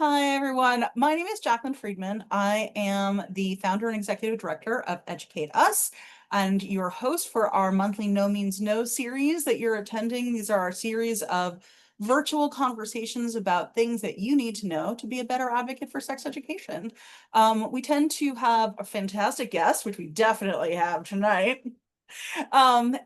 Hi, everyone. My name is Jacqueline Friedman. I am the founder and executive director of Educate Us and your host for our monthly No Means No series that you're attending. These are our series of virtual conversations about things that you need to know to be a better advocate for sex education. We tend to have a fantastic guest, which we definitely have tonight. We learn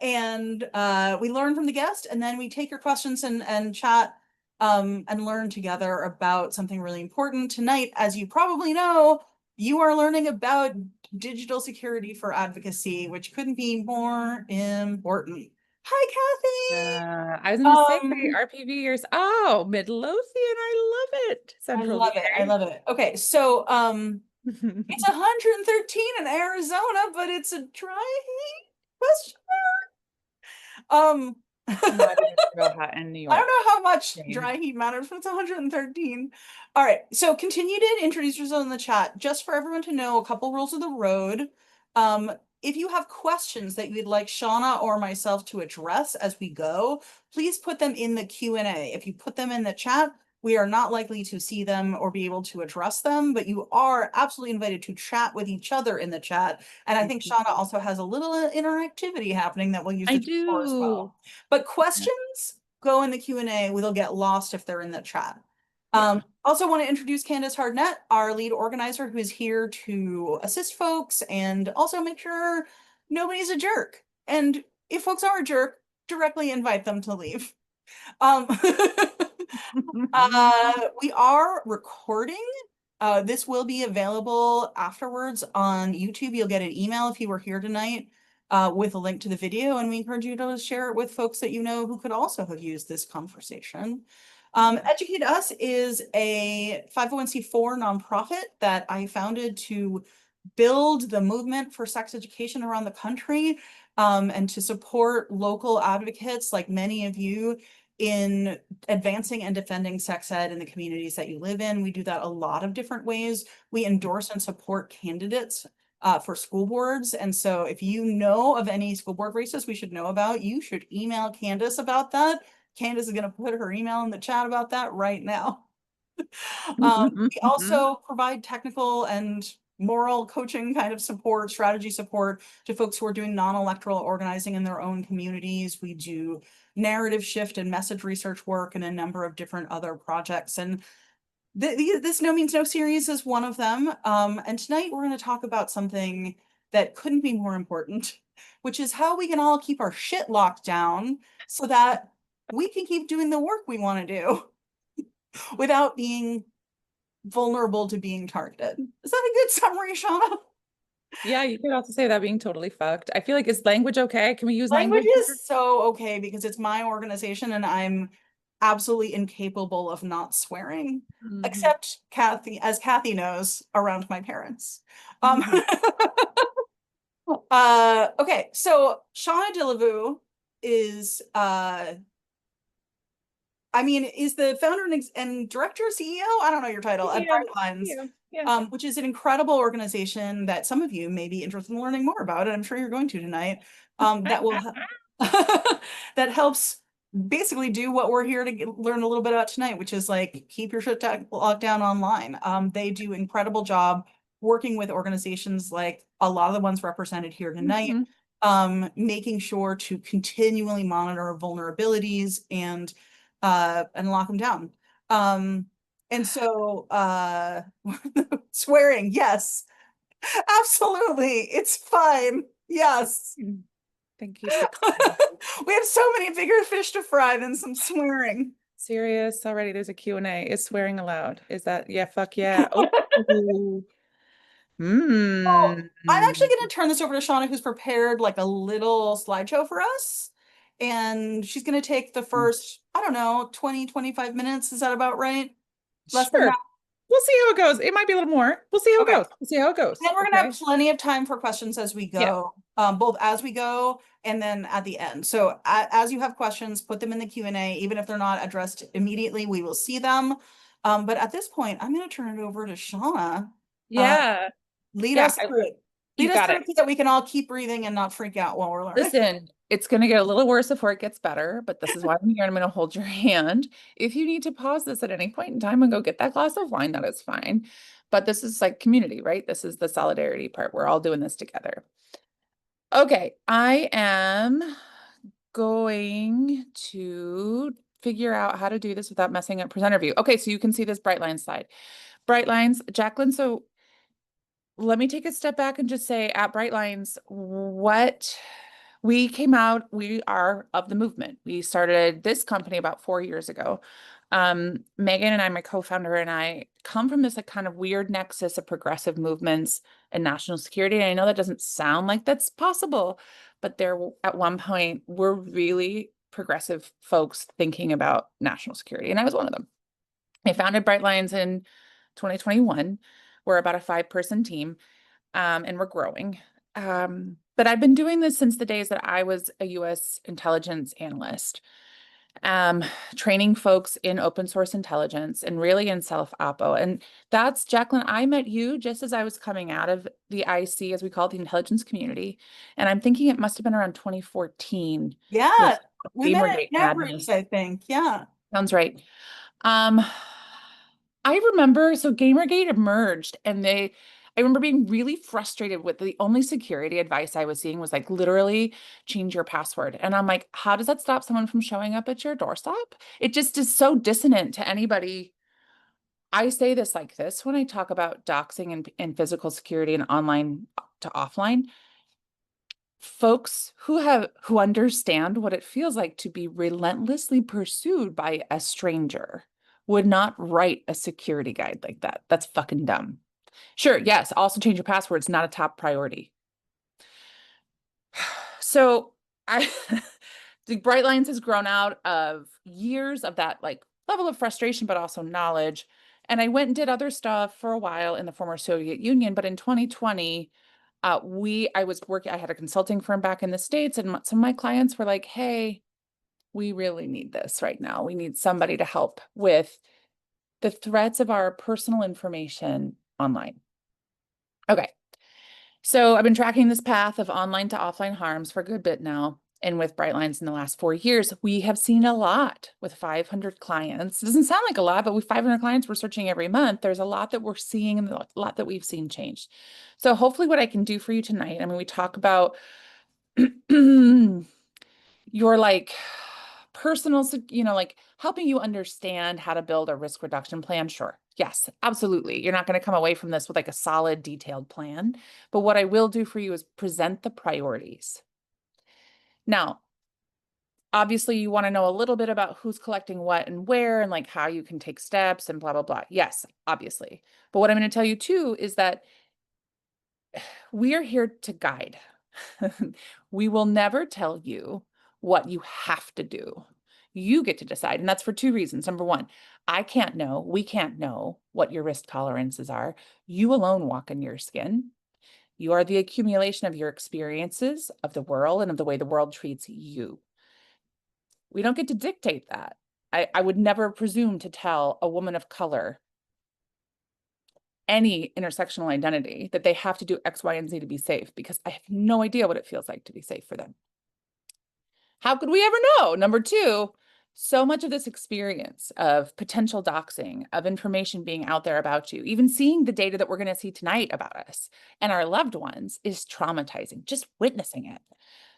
from the guest, and then we take your questions and chat and learn together about something really important. Tonight, as you probably know, you are learning about digital security for advocacy, which couldn't be more important. Hi, Kathy. I was gonna say Um, RPV years. Oh, Midlothian, I love it. I Central love it. I love it. Okay, so VA. it's 113 in Arizona, but it's a dry heat question mark. Not even real hot in New I don't York. know how much Same. dry heat matters, but it's 113. All right, so continue to introduce yourself in the chat. Just for everyone to know, a couple rules of the road. If you have questions that you'd like Shauna or myself to address as we go, please put them in the Q&A. If you put them in the chat, we are not likely to see them or be able to address them, but you are absolutely invited to chat with each other in the chat. And I think Shauna also has a little interactivity happening that we'll use I the tool for as do. well. But questions go in the Q&A. They'll get lost if they're in the chat. Yeah. Also want to introduce Candace Hardnett, our lead organizer, who is here to assist folks and also make sure nobody's a jerk. And if folks are a jerk, directly invite them to leave. Um, we are recording. This will be available afterwards on YouTube. You'll get an email if you were here tonight with a link to the video, and we encourage you to share it with folks that you know who could also have used this conversation. Educate Us is a 501c4 nonprofit that I founded to build the movement for sex education around the country and to support local advocates like many of you in advancing and defending sex ed in the communities that you live in. We do that a lot of different ways. We endorse and support candidates for school boards. And so if you know of any school board races we should know about, you should email Candace about that. Candace is going to put her email in the chat about that right now. We also provide technical and moral coaching kind of support, strategy support to folks who are doing non-electoral organizing in their own communities. We do narrative shift and message research work and a number of different other projects. And this No Means No series is one of them. And tonight we're going to talk about something that couldn't be more important, which is how we can all keep our shit locked down so that we can keep doing the work we want to do without being vulnerable to being targeted. Is that a good summary, Shauna? Yeah, you could also say that being totally fucked. I feel like, is language okay? Can we use Language language here? is so okay because it's my organization and I'm absolutely incapable of not swearing, Mhm. except Kathy, as Kathy knows, around my parents. Um, Mhm. okay, so Shauna Dillavou is is the founder and director, CEO, I don't know your title, at Yeah, Brightlines, yeah, yeah. which is an incredible organization that some of you may be interested in learning more about, and I'm sure you're going to tonight, that will that helps basically do what we're here to learn a little bit about tonight, which is like keep your shit locked down online. They do incredible job working with organizations like a lot of the ones represented here tonight, Mhm. making sure to continually monitor vulnerabilities and lock them down. And so swearing, yes, absolutely, it's fine. Yes. Thank you for clarifying. We have so many bigger fish to fry than some swearing. Serious already. There's a Q&A. Is swearing allowed? Is that, yeah, fuck yeah. Oh. Well, I'm actually Mm. going to turn this over to Shauna, who's prepared like a little slideshow for us. And she's going to take the first, I don't know, 20, 25 minutes. Is that about right? Less than that? Sure. We'll see how it goes. It might be a little more. We'll see how it Okay. goes. We'll see how it goes. Then we're gonna have Okay. plenty of time for questions as we Yeah. go, both as we go and then at the end. So as you have questions, put them in the Q&A. Even if they're not addressed immediately, we will see them. But at this point, I'm gonna turn it over to Shauna. Uh, Yeah. lead Yeah. us through it. You Lead us got through it. so that we can all keep breathing and not freak out while we're learning. Listen, it's going to get a little worse before it gets better, but this is why I'm here and I'm going to hold your hand. If you need to pause this at any point in time and go get that glass of wine, that is fine. But this is like community, right? This is the solidarity part. We're all doing this together. Okay, I am going to figure out how to do this without messing up presenter view. Okay, so you can see this Brightline slide. Brightlines, Jacqueline, so let me take a step back and just say at Brightlines, what we came out, we are of the movement. We started this company about 4 years ago. Megan and I, my co-founder, and I come from this like kind of weird nexus of progressive movements and national security. And I know that doesn't sound like that's possible, but there at one point were really progressive folks thinking about national security. And I was one of them. I founded Brightlines in 2021. We're about a 5-person team, and we're growing. But I've been doing this since the days that I was a US intelligence analyst, training folks in open source intelligence and really in self-oppo. And that's, Jacqueline, I met you just as I was coming out of the IC, as we call it, the intelligence community. And I'm thinking it must have been around 2014 Yeah, with we met at Gamergate Netbridge, madness. I think. Yeah. Sounds right. Um, I remember, so Gamergate emerged and I remember being really frustrated with the only security advice I was seeing was like literally change your password. And I'm like, how does that stop someone from showing up at your doorstep? It just is so dissonant to anybody. I say this like this when I talk about doxing and physical security and online to offline. Folks who understand what it feels like to be relentlessly pursued by a stranger would not write a security guide like that. That's fucking dumb. Sure, yes, also change your passwords, not a top priority. So I the Brightlines has grown out of years of that like level of frustration, but also knowledge. And I went and did other stuff for a while in the former Soviet Union, but in 2020, I had a consulting firm back in the States, and some of my clients were like, hey, we really need this right now. We need somebody to help with the threats of our personal information online. Okay. So I've been tracking this path of online to offline harms for a good bit now. And with Brightlines in the last 4 years, we have seen a lot with 500 clients. It doesn't sound like a lot, but with 500 clients, we're searching every month. There's a lot that we're seeing and a lot that we've seen change. So hopefully what I can do for you tonight, I mean, we talk about your like personal, like helping you understand how to build a risk reduction plan. Sure. Yes, absolutely. You're not going to come away from this with like a solid, detailed plan. But what I will do for you is present the priorities. Now, obviously, you want to know a little bit about who's collecting what and where and like how you can take steps and blah, blah, blah. Yes, obviously. But what I'm going to tell you too is that we are here to guide. We will never tell you what you have to do. You get to decide. And that's for 2 reasons. Number one, we can't know what your risk tolerances are. You alone walk in your skin. You are the accumulation of your experiences of the world and of the way the world treats you. We don't get to dictate that. I would never presume to tell a woman of color any intersectional identity that they have to do X, Y, and Z to be safe because I have no idea what it feels like to be safe for them. How could we ever know? Number two, so much of this experience of potential doxing, of information being out there about you, even seeing the data that we're going to see tonight about us and our loved ones is traumatizing, just witnessing it.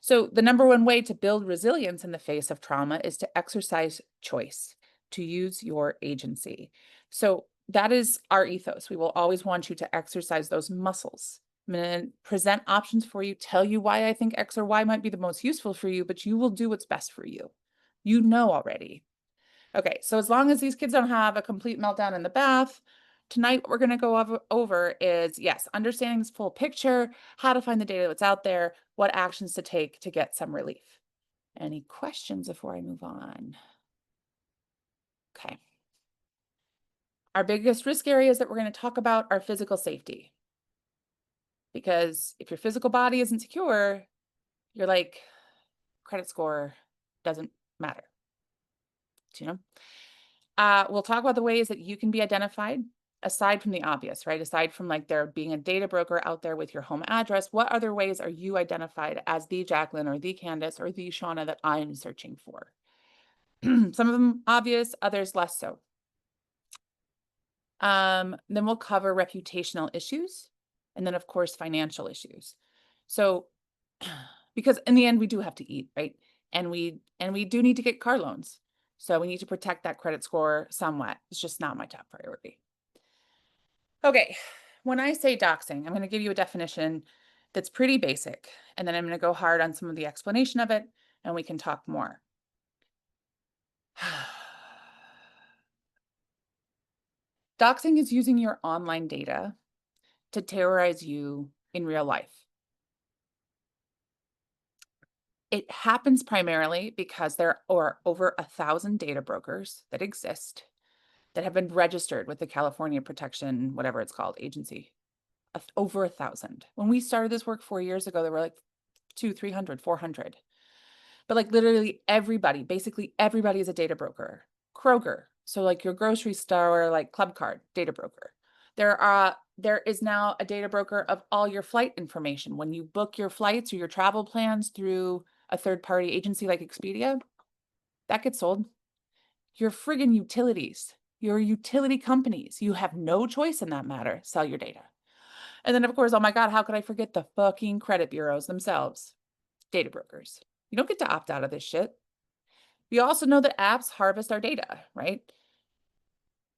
So the number one way to build resilience in the face of trauma is to exercise choice, to use your agency. So that is our ethos. We will always want you to exercise those muscles. I'm going to present options for you, tell you why I think X or Y might be the most useful for you, but you will do what's best for you. You know already. Okay, so as long as these kids don't have a complete meltdown in the bath, tonight what we're going to go over is, yes, understanding this full picture, how to find the data that's out there, what actions to take to get some relief. Any questions before I move on? Okay. Our biggest risk areas that we're going to talk about are physical safety. Because if your physical body isn't secure, you're like, credit score doesn't matter. You know? We'll talk about the ways that you can be identified aside from the obvious, right? Aside from like there being a data broker out there with your home address, what other ways are you identified as the Jacqueline or the Candace or the Shauna that I'm searching for? Some of them obvious, others less so. Then we'll cover reputational issues, and then of course financial issues. So because in the end we do have to eat, right? And we do need to get car loans. So we need to protect that credit score somewhat. It's just not my top priority. Okay, when I say doxing, I'm going to give you a definition that's pretty basic, and then I'm going to go hard on some of the explanation of it, and we can talk more. Doxing is using your online data to terrorize you in real life. It happens primarily because there are over 1,000 data brokers that exist that have been registered with the California Protection, whatever it's called, agency. Over 1,000. When we started this work 4 years ago, there were like 200, 300, 400. But like literally everybody, basically everybody is a data broker. Kroger, so like your grocery store, like Club Card, data broker. There is now a data broker of all your flight information. When you book your flights or your travel plans through a third-party agency like Expedia, that gets sold. Your friggin' utilities, your utility companies, you have no choice in that matter, sell your data. And then of course, oh my God, how could I forget the fucking credit bureaus themselves? Data brokers. You don't get to opt out of this shit. We also know that apps harvest our data, right?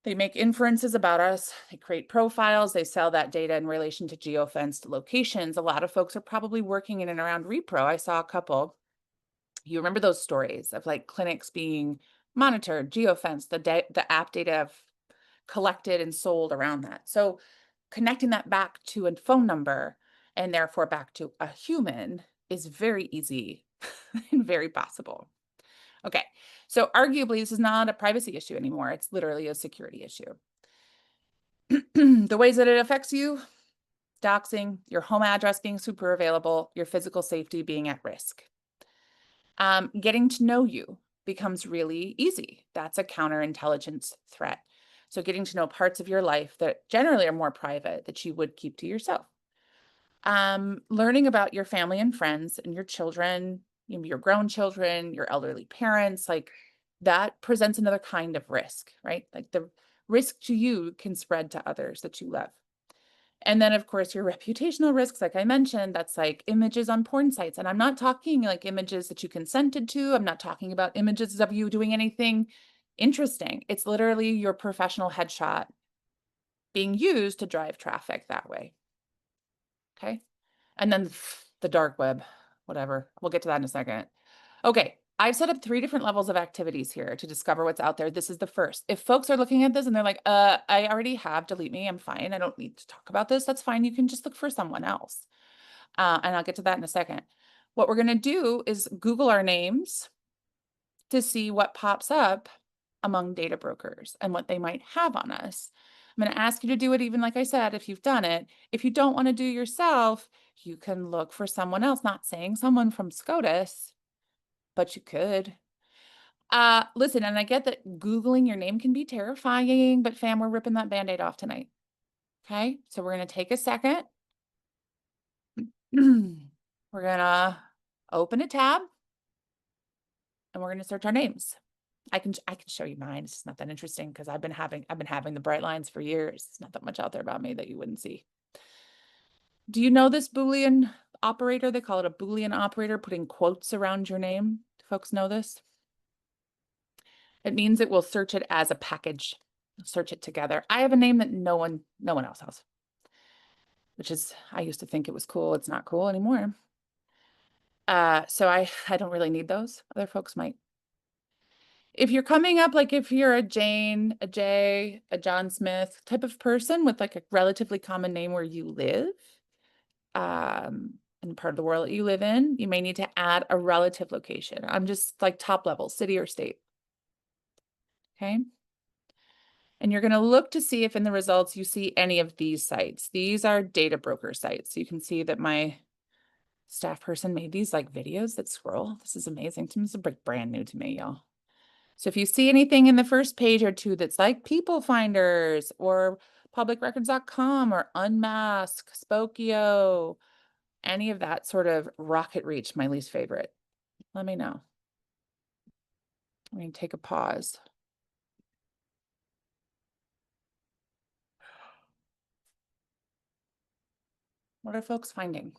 They make inferences about us, they create profiles, they sell that data in relation to geofenced locations. A lot of folks are probably working in and around repro. I saw a couple. You remember those stories of like clinics being monitored, geofenced, the app data collected and sold around that. So connecting that back to a phone number and therefore back to a human is very easy and very possible. Okay, so arguably this is not a privacy issue anymore. It's literally a security issue. The ways that it affects you: doxing, your home address being super available, your physical safety being at risk. Getting to know you becomes really easy. That's a counterintelligence threat. So getting to know parts of your life that generally are more private that you would keep to yourself. Learning about your family and friends and your children, your grown children, your elderly parents, like that presents another kind of risk, right? Like the risk to you can spread to others that you love. And then, of course, your reputational risks, like I mentioned, that's like images on porn sites. And I'm not talking like images that you consented to. I'm not talking about images of you doing anything interesting. It's literally your professional headshot being used to drive traffic that way. Okay. And then the dark web, whatever. We'll get to that in a second. Okay. I've set up 3 different levels of activities here to discover what's out there. This is the first. If folks are looking at this and they're like, I already have, delete me, I'm fine. I don't need to talk about this. That's fine. You can just look for someone else. And I'll get to that in a second. What we're going to do is Google our names to see what pops up among data brokers and what they might have on us. I'm going to ask you to do it even like I said, if you've done it. If you don't want to do yourself, you can look for someone else, not saying someone from SCOTUS, but you could. Listen, and I get that Googling your name can be terrifying, but fam, we're ripping that Band-Aid off tonight. Okay, so we're going to take a second. We're going to open a tab and we're going to search our names. I can show you mine. It's just not that interesting because I've been having the Brightlines for years. It's not that much out there about me that you wouldn't see. Do you know this Boolean operator? They call it a Boolean operator, putting quotes around your name. Do folks know this? It means it will search it as a package, search it together. I have a name that no one else has, which is, I used to think it was cool. It's not cool anymore. So I don't really need those. Other folks might. If you're coming up, like if you're a Jane, a Jay, a John Smith type of person with like a relatively common name where you live, in part of the world that you live in, you may need to add a relative location. I'm just like top level, city or state. Okay. And you're going to look to see if in the results you see any of these sites. These are data broker sites. You can see that my staff person made these like videos that scroll. This is amazing. This is brand new to me, y'all. So if you see anything in the first page or two that's like people finders or publicrecords.com or Unmask, Spokio, any of that sort of rocket reach, my least favorite. Let me know. I'm going to take a pause. What are folks finding?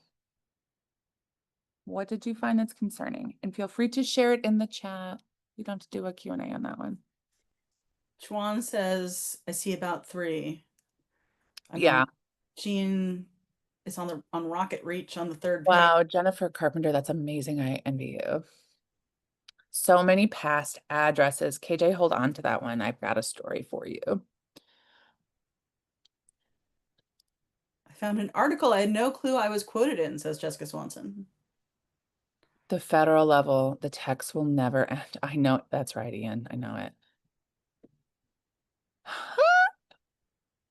What did you find that's concerning? And feel free to share it in the chat. You don't have to do a Q&A on that one. Chuan says, I see about 3. I mean, Yeah. Jean is on Rocket Reach on the 3rd page. Wow, Jennifer Carpenter, that's amazing. I envy you. So many past addresses. KJ, hold on to that one. I've got a story for you. I found an article I had no clue I was quoted in, says Jessica Swanson. The federal level, the text will never end. I know that's right, Ian. I know it.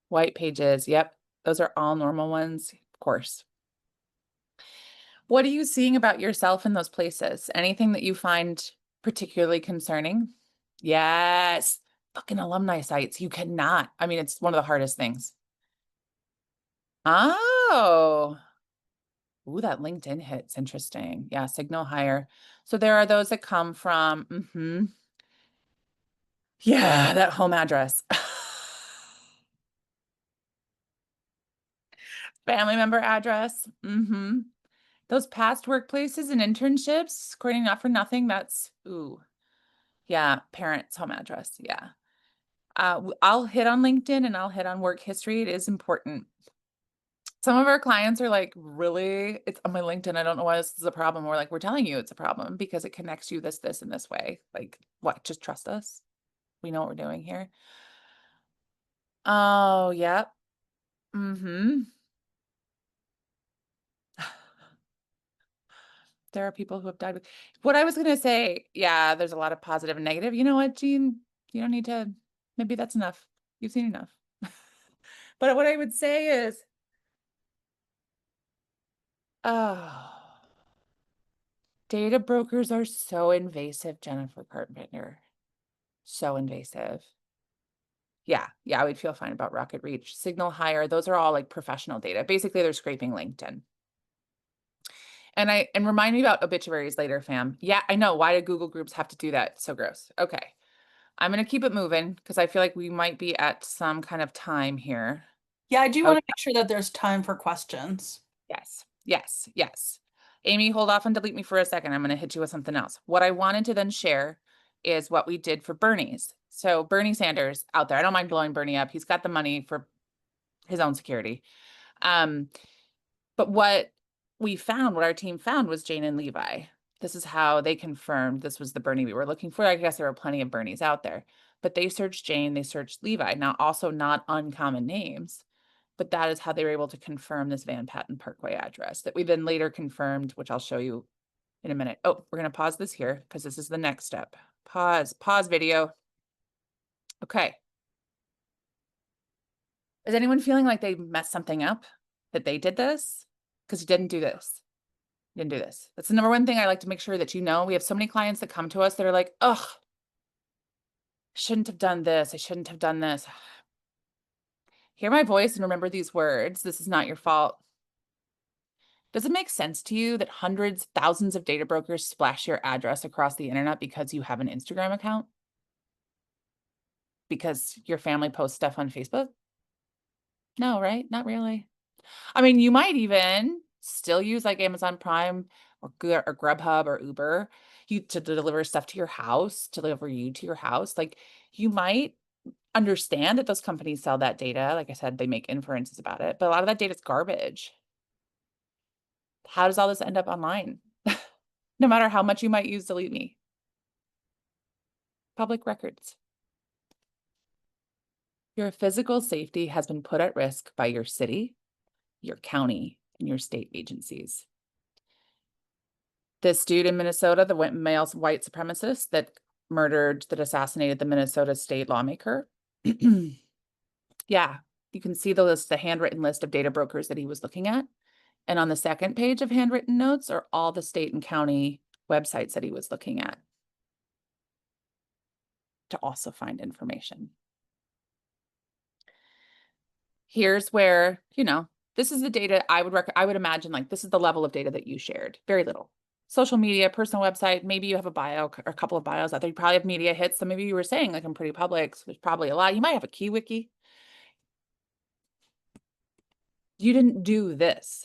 White pages. Yep. Those are all normal ones, of course. What are you seeing about yourself in those places? Anything that you find particularly concerning? Yes. Fucking alumni sites. You cannot. I mean, it's one of the hardest things. Oh. Ooh, that LinkedIn hit's interesting. Yeah, signal higher. So there are those that come from, yeah, that home address. Family member address. Those past workplaces and internships, according not for nothing, that's, ooh, yeah, parents' home address. Yeah. I'll hit on LinkedIn and I'll hit on work history. It is important. Some of our clients are like, really? It's on my LinkedIn. I don't know why this is a problem. We're like, we're telling you it's a problem because it connects you this, and this way. Like, what? Just trust us. We know what we're doing here. Oh, yep. There are people who have died. What I was going to say, yeah, there's a lot of positive and negative. You know what, Jean? You don't need to, maybe that's enough. You've seen enough. But what I would say is, oh, data brokers are so invasive, Jennifer Carpenter. So invasive. Yeah, I would feel fine about Rocket Reach. Signal Higher, those are all like professional data. Basically, they're scraping LinkedIn. And remind me about obituaries later, fam. Yeah, I know. Why do Google groups have to do that? So gross. Okay. I'm going to keep it moving because I feel like we might be at some kind of time here. Yeah, I do Oh, want to make sure that there's time for questions. yes. Amy, hold off and delete me for a second. I'm going to hit you with something else. What I wanted to then share is what we did for Bernie's. So Bernie Sanders out there, I don't mind blowing Bernie up. He's got the money for his own security. But what our team found was Jane and Levi. This is how they confirmed this was the Bernie we were looking for. I guess there were plenty of Bernies out there, but they searched Jane, they searched Levi. Now, also not uncommon names, but that is how they were able to confirm this Van Patten Parkway address that we then later confirmed, which I'll show you in a minute. Oh, we're going to pause this here because this is the next step. Pause video. Okay. Is anyone feeling like they messed something up? That they did this? Because you didn't do this. Didn't do this. That's the number one thing I like to make sure that you know. We have so many clients that come to us that are like, ugh, I shouldn't have done this. I shouldn't have done this. Hear my voice and remember these words. This is not your fault. Does it make sense to you that hundreds, thousands of data brokers splash your address across the internet because you have an Instagram account? Because your family posts stuff on Facebook? No, right? Not really. I mean, you might even still use like Amazon Prime or Grubhub or Uber to deliver stuff to your house, to deliver you to your house. Like you might understand that those companies sell that data. Like I said, they make inferences about it, but a lot of that data is garbage. How does all this end up online? No matter how much you might use Delete Me. Public records. Your physical safety has been put at risk by your city, your county, and your state agencies. This dude in Minnesota, the male white supremacist that assassinated the Minnesota state lawmaker. Yeah, you can see the handwritten list of data brokers that he was looking at. And on the second page of handwritten notes are all the state and county websites that he was looking at to also find information. Here's where, this is the data I would imagine, like, this is the level of data that you shared. Very little. Social media, personal website, maybe you have a bio or a couple of bios out there. You probably have media hits. So maybe you were saying, like, I'm pretty public. So there's probably a lot. You might have a key wiki. You didn't do this.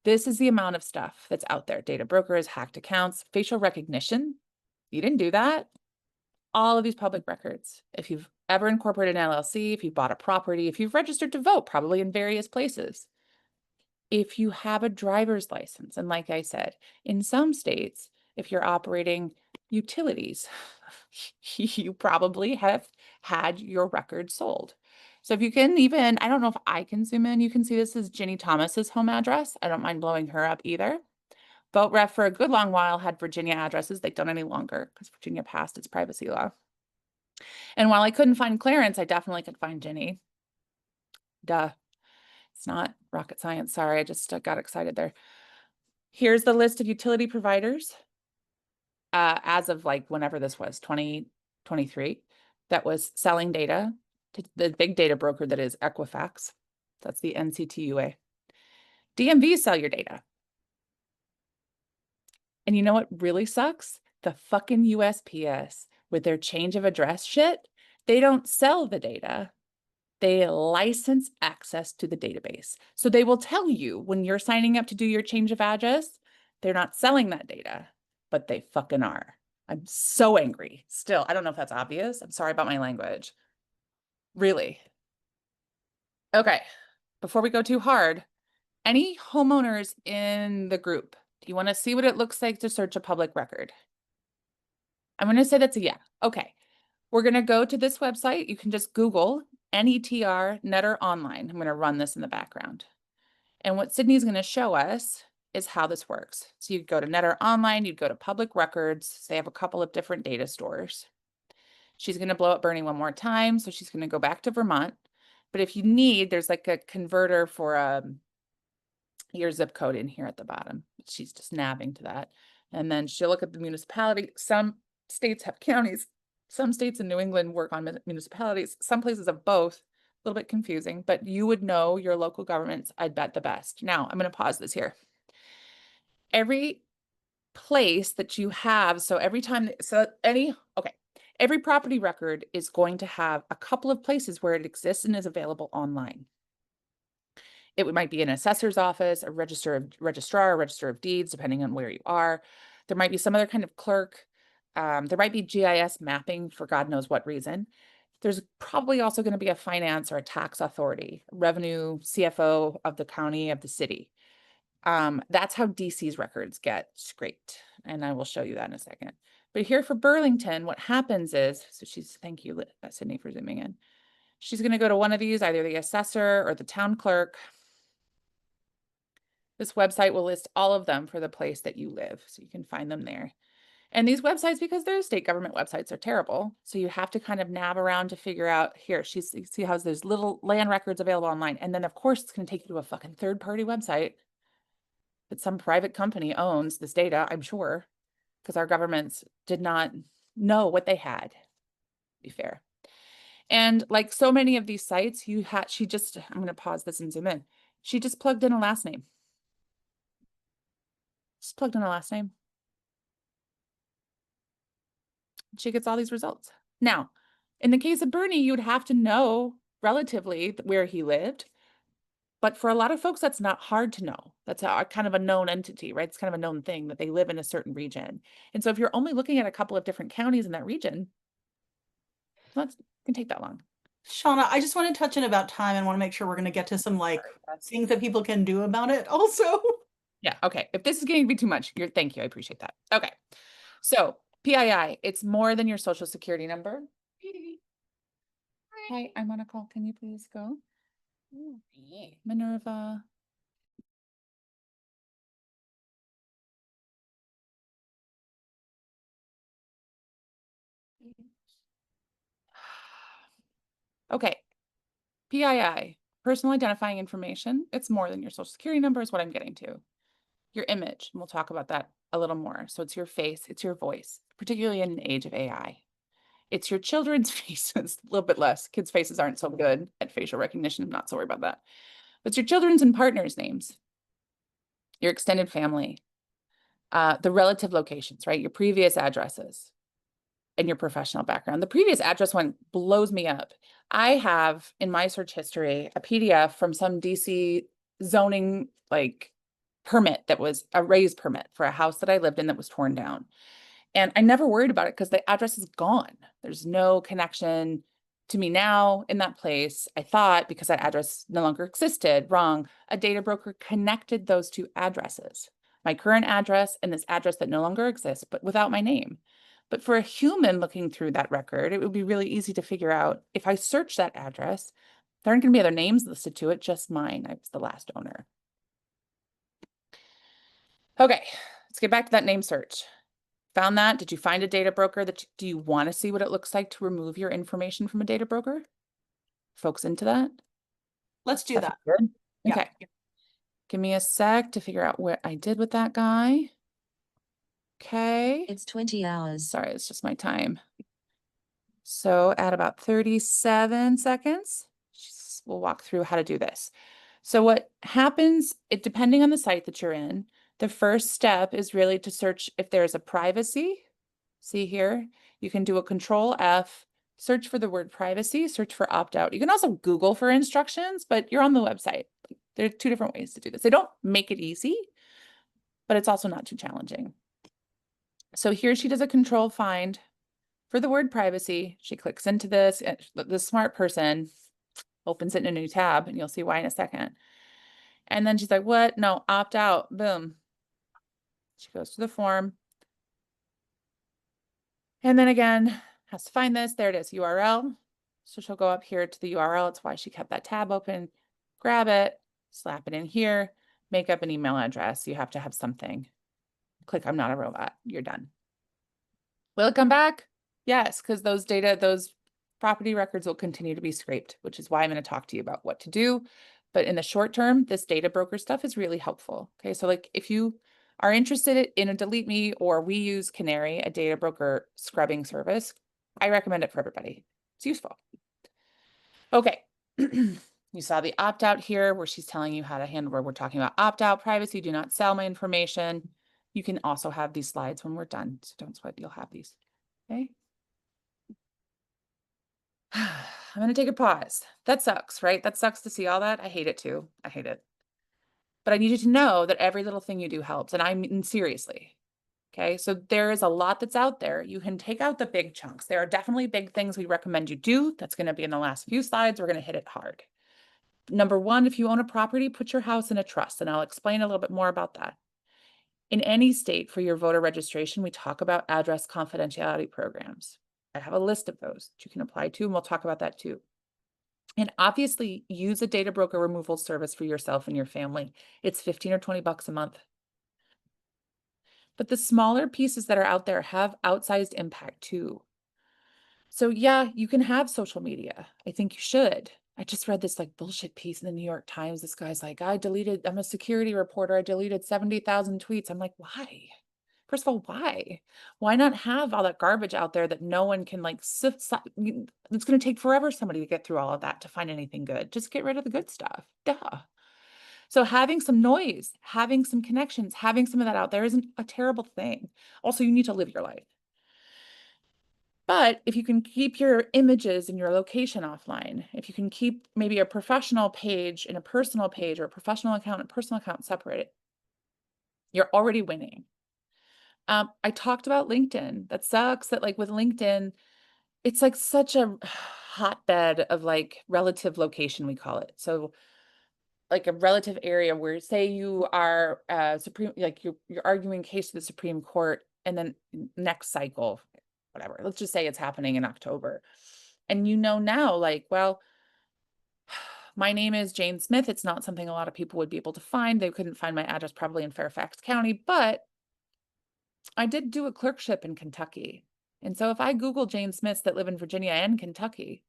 This is the amount of stuff that's out there. Data brokers, hacked accounts, facial recognition. You didn't do that. All of these public records. If you've ever incorporated an LLC, if you bought a property, if you've registered to vote, probably in various places. If you have a driver's license, and like I said, in some states, if you're operating utilities, you probably have had your record sold. So if you can even, I don't know if I can zoom in, you can see this is Ginny Thomas's home address. I don't mind blowing her up either. Vote Ref for a good long while had Virginia addresses. They don't any longer because Virginia passed its privacy law. And while I couldn't find Clarence, I definitely could find Ginny. Duh. It's not rocket science. Sorry, I just got excited there. Here's the list of utility providers as of like whenever this was, 2023, that was selling data to the big data broker that is Equifax. That's the NCTUA. DMVs sell your data. And you know what really sucks? The fucking USPS with their change of address shit, they don't sell the data. They license access to the database. So they will tell you when you're signing up to do your change of address, they're not selling that data, but they fucking are. I'm so angry. Still, I don't know if that's obvious. I'm sorry about my language. Really. Okay. Before we go too hard, any homeowners in the group, do you want to see what it looks like to search a public record? I'm going to say that's a yeah. Okay. We're going to go to this website. You can just Google NETR Netter Online. I'm going to run this in the background. And what Sydney's going to show us is how this works. So you'd go to Netter Online, you'd go to public records. They have a couple of different data stores. She's going to blow up Bernie one more time. So she's going to go back to Vermont. But if you need, there's like a converter for your zip code in here at the bottom. She's just nabbing to that. And then she'll look at the municipality. Some states have counties. Some states in New England work on municipalities. Some places have both. A little bit confusing, but you would know your local governments, I'd bet, the best. Now, I'm going to pause this here. Every place that you have, so every property record is going to have a couple of places where it exists and is available online. It might be an assessor's office, a registrar, a register of deeds, depending on where you are. There might be some other kind of clerk. There might be GIS mapping for God knows what reason. There's probably also going to be a finance or a tax authority, revenue, CFO of the county, of the city. That's how DC's records get scraped. And I will show you that in a second. But here for Burlington, what happens is, thank you, Sydney, for zooming in. She's going to go to one of these, either the assessor or the town clerk. This website will list all of them for the place that you live, so you can find them there. And these websites, because they're state government websites, are terrible. So you have to kind of nab around to figure out here. See how there's little land records available online. And then of course it's going to take you to a fucking third-party website that some private company owns this data, I'm sure, because our governments did not know what they had, to be fair. And like so many of these sites, I'm going to pause this and zoom in. She just plugged in a last name. Just plugged in a last name. She gets all these results. Now, in the case of Bernie, you'd have to know relatively where he lived. But for a lot of folks, that's not hard to know. That's kind of a known entity, right? It's kind of a known thing that they live in a certain region. And so if you're only looking at a couple of different counties in that region, it can take that long. Shauna, I just want to touch in about time and want to make sure we're going to get to some things that people can do about it also. Yeah, okay. If this is getting to be too much, thank you. I appreciate that. Okay. So PII, it's more than your social security number. Hi, I'm on a call. Can you please go? Minerva. Okay. PII, personal identifying information. It's more than your social security number is what I'm getting to. Your image, and we'll talk about that a little more. So it's your face, it's your voice, particularly in an age of AI. It's your children's faces, a little bit less. Kids' faces aren't so good at facial recognition. I'm not so worried about that. But it's your children's and partners' names, your extended family, the relative locations, right? Your previous addresses and your professional background. The previous address one blows me up. I have in my search history a PDF from some DC zoning like permit that was a raised permit for a house that I lived in that was torn down. And I never worried about it because the address is gone. There's no connection to me now in that place. I thought because that address no longer existed, wrong. A data broker connected those two addresses, my current address and this address that no longer exists, but without my name. But for a human looking through that record, it would be really easy to figure out if I search that address, there aren't going to be other names listed to it, just mine. I was the last owner. Okay, let's get back to that name search. Found that? Did you find a data broker do you want to see what it looks like to remove your information from a data broker? Folks into that? Let's do that. Good. Yeah. Okay. Give me a sec to figure out what I did with that guy. Okay. It's 20 hours. Sorry, it's just my time. So at about 37 seconds, we'll walk through how to do this. So what happens, depending on the site that you're in, the first step is really to search if there's a privacy. See here, you can do a Control F, search for the word privacy, search for opt-out. You can also Google for instructions, but you're on the website. There are two different ways to do this. They don't make it easy, but it's also not too challenging. So here she does a Control Find for the word privacy. She clicks into this, and the smart person opens it in a new tab, and you'll see why in a second. And then she's like, what? No, opt out. Boom. She goes to the form. And then again, has to find this. There it is, URL. So she'll go up here to the URL. It's why she kept that tab open. Grab it, slap it in here, make up an email address. You have to have something. Click I'm not a robot. You're done. Will it come back? Yes, because those property records will continue to be scraped, which is why I'm going to talk to you about what to do. But in the short term, this data broker stuff is really helpful. Okay, so like if you are interested in a Delete Me, or we use Canary, a data broker scrubbing service, I recommend it for everybody. It's useful. Okay, you saw the opt-out here where she's telling you how to handle, where we're talking about opt-out, privacy, do not sell my information. You can also have these slides when we're done, so don't sweat, you'll have these. Okay. I'm going to take a pause. That sucks, right? That sucks to see all that. I hate it too. I hate it. But I need you to know that every little thing you do helps. And I mean, seriously. Okay. So there is a lot that's out there. You can take out the big chunks. There are definitely big things we recommend you do. That's going to be in the last few slides. We're going to hit it hard. Number one, if you own a property, put your house in a trust. And I'll explain a little bit more about that. In any state for your voter registration, we talk about address confidentiality programs. I have a list of those that you can apply to, and we'll talk about that too. And obviously use a data broker removal service for yourself and your family. It's 15 or 20 bucks a month. But the smaller pieces that are out there have outsized impact too. So yeah, you can have social media. I think you should. I just read this like bullshit piece in the New York Times. This guy's like, I'm a security reporter. I deleted 70,000 tweets. I'm like, why? First of all, why? Why not have all that garbage out there that no one can like sift? It's going to take forever somebody to get through all of that to find anything good. Just get rid of the good stuff. Duh. So having some noise, having some connections, having some of that out there isn't a terrible thing. Also, you need to live your life. But if you can keep your images and your location offline, if you can keep maybe a professional page and a personal page, or a professional account and personal account separated, you're already winning. I talked about LinkedIn. That sucks that like with LinkedIn, it's like such a hotbed of like relative location, we call it. So like a relative area where say you are you're arguing case to the Supreme Court, and then next cycle, whatever, let's just say it's happening in October. And you know now, like, well, my name is Jane Smith. It's not something a lot of people would be able to find. They couldn't find my address probably in Fairfax County, but I did do a clerkship in Kentucky. And so if I Google Jane Smiths that live in Virginia and Kentucky,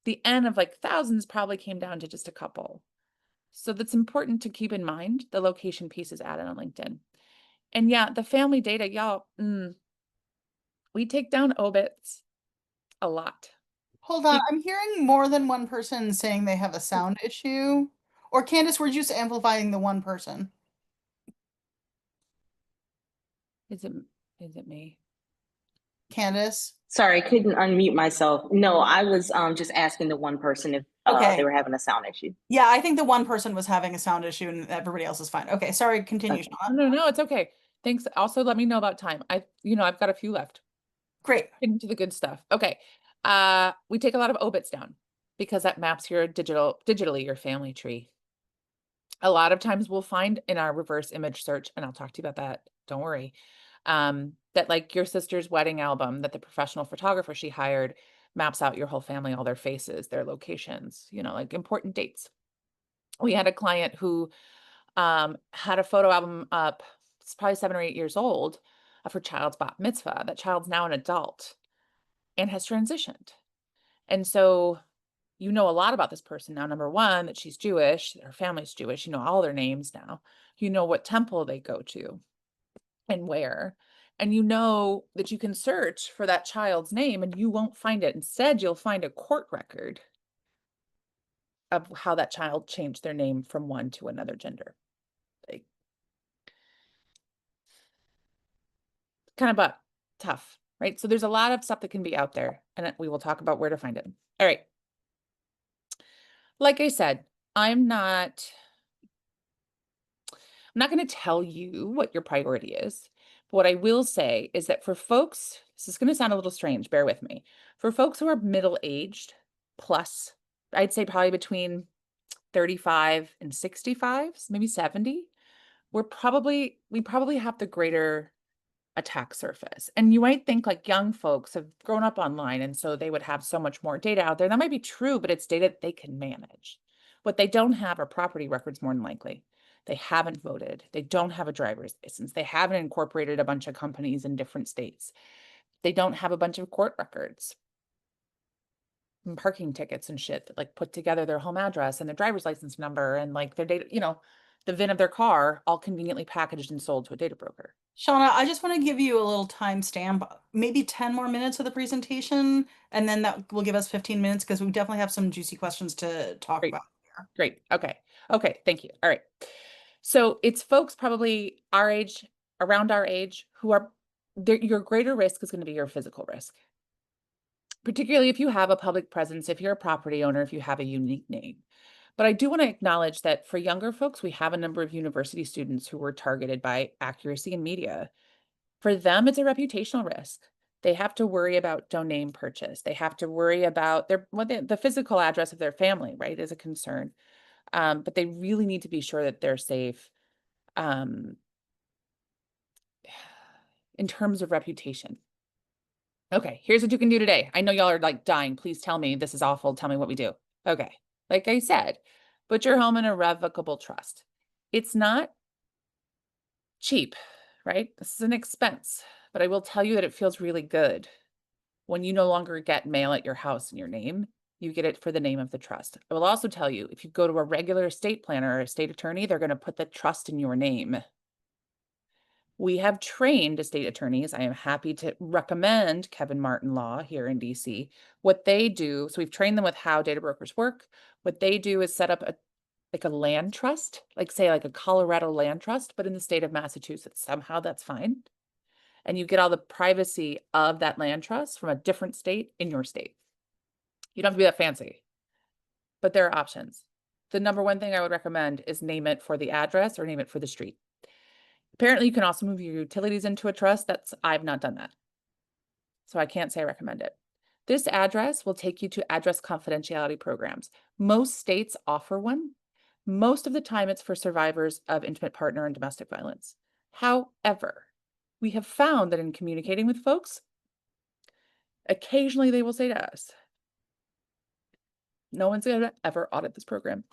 the N of like thousands probably came down to just a couple. So that's important to keep in mind. The location piece is added on LinkedIn. And yeah, the family data, y'all, we take down obits. A lot. Hold on, Be- I'm hearing more than one person saying they have a sound issue. Or Candace, we're just amplifying the one person. Is it is it me? Candace. Sorry, couldn't unmute myself. No, I was just asking the one person if they Okay. were having a sound issue. Yeah, I think the one person was having a sound issue and everybody else is fine. Okay, sorry, continue, Okay. Shauna. No, it's okay. Thanks. Also, let me know about time. I've got a few left. Great. Into the good stuff. Okay. We take a lot of obits down because that maps your digitally your family tree. A lot of times we'll find in our reverse image search, and I'll talk to you about that. Don't worry. That like your sister's wedding album that the professional photographer she hired maps out your whole family, all their faces, their locations, like important dates. We had a client who had a photo album up, it's probably 7 or 8 years old, of her child's bat mitzvah. That child's now an adult and has transitioned. And so you know a lot about this person now. Number one, that she's Jewish, that her family's Jewish, you know all their names now. You know what temple they go to and where. And you know that you can search for that child's name and you won't find it. Instead, you'll find a court record of how that child changed their name from one to another gender. Like, kind of but tough, right? So there's a lot of stuff that can be out there, and we will talk about where to find it. All right. Like I said, I'm not going to tell you what your priority is. But what I will say is that for folks, this is going to sound a little strange, bear with me. For folks who are middle-aged plus, I'd say probably between 35 and 65, maybe 70, we probably have the greater attack surface. And you might think like young folks have grown up online and so they would have so much more data out there. That might be true, but it's data that they can manage. What they don't have are property records, more than likely. They haven't voted. They don't have a driver's license. They haven't incorporated a bunch of companies in different states. They don't have a bunch of court records and parking tickets and shit that like put together their home address and their driver's license number and like their data, the VIN of their car, all conveniently packaged and sold to a data broker. Shauna, I just want to give you a little timestamp, maybe 10 more minutes of the presentation, and then that will give us 15 minutes because we definitely have some juicy questions to talk Great. about here. Great. Okay. Okay. Thank you. All right. So it's folks probably our age, around our age, who are your greater risk is going to be your physical risk, particularly if you have a public presence, if you're a property owner, if you have a unique name. But I do want to acknowledge that for younger folks, we have a number of university students who were targeted by accuracy in media. For them, it's a reputational risk. They have to worry about domain purchase. They have to worry about the physical address of their family, right, is a concern. But they really need to be sure that they're safe um, in terms of reputation. Okay, here's what you can do today. I know y'all are like dying. Please tell me this is awful. Tell me what we do. Okay, like I said, put your home in a revocable trust. It's not cheap, right? This is an expense, but I will tell you that it feels really good when you no longer get mail at your house in your name. You get it for the name of the trust. I will also tell you, if you go to a regular estate planner or estate attorney, they're going to put the trust in your name. We have trained estate attorneys. I am happy to recommend Kevin Martin Law here in DC. What they do, so we've trained them with how data brokers work. What they do is set up a land trust, like say like a Colorado land trust, but in the state of Massachusetts. Somehow that's fine. And you get all the privacy of that land trust from a different state in your state. You don't have to be that fancy, but there are options. The number one thing I would recommend is name it for the address or name it for the street. Apparently you can also move your utilities into a trust. I've not done that. So I can't say I recommend it. This address will take you to address confidentiality programs. Most states offer one. Most of the time it's for survivors of intimate partner and domestic violence. However, we have found that in communicating with folks, occasionally they will say to us, no one's gonna ever audit this program.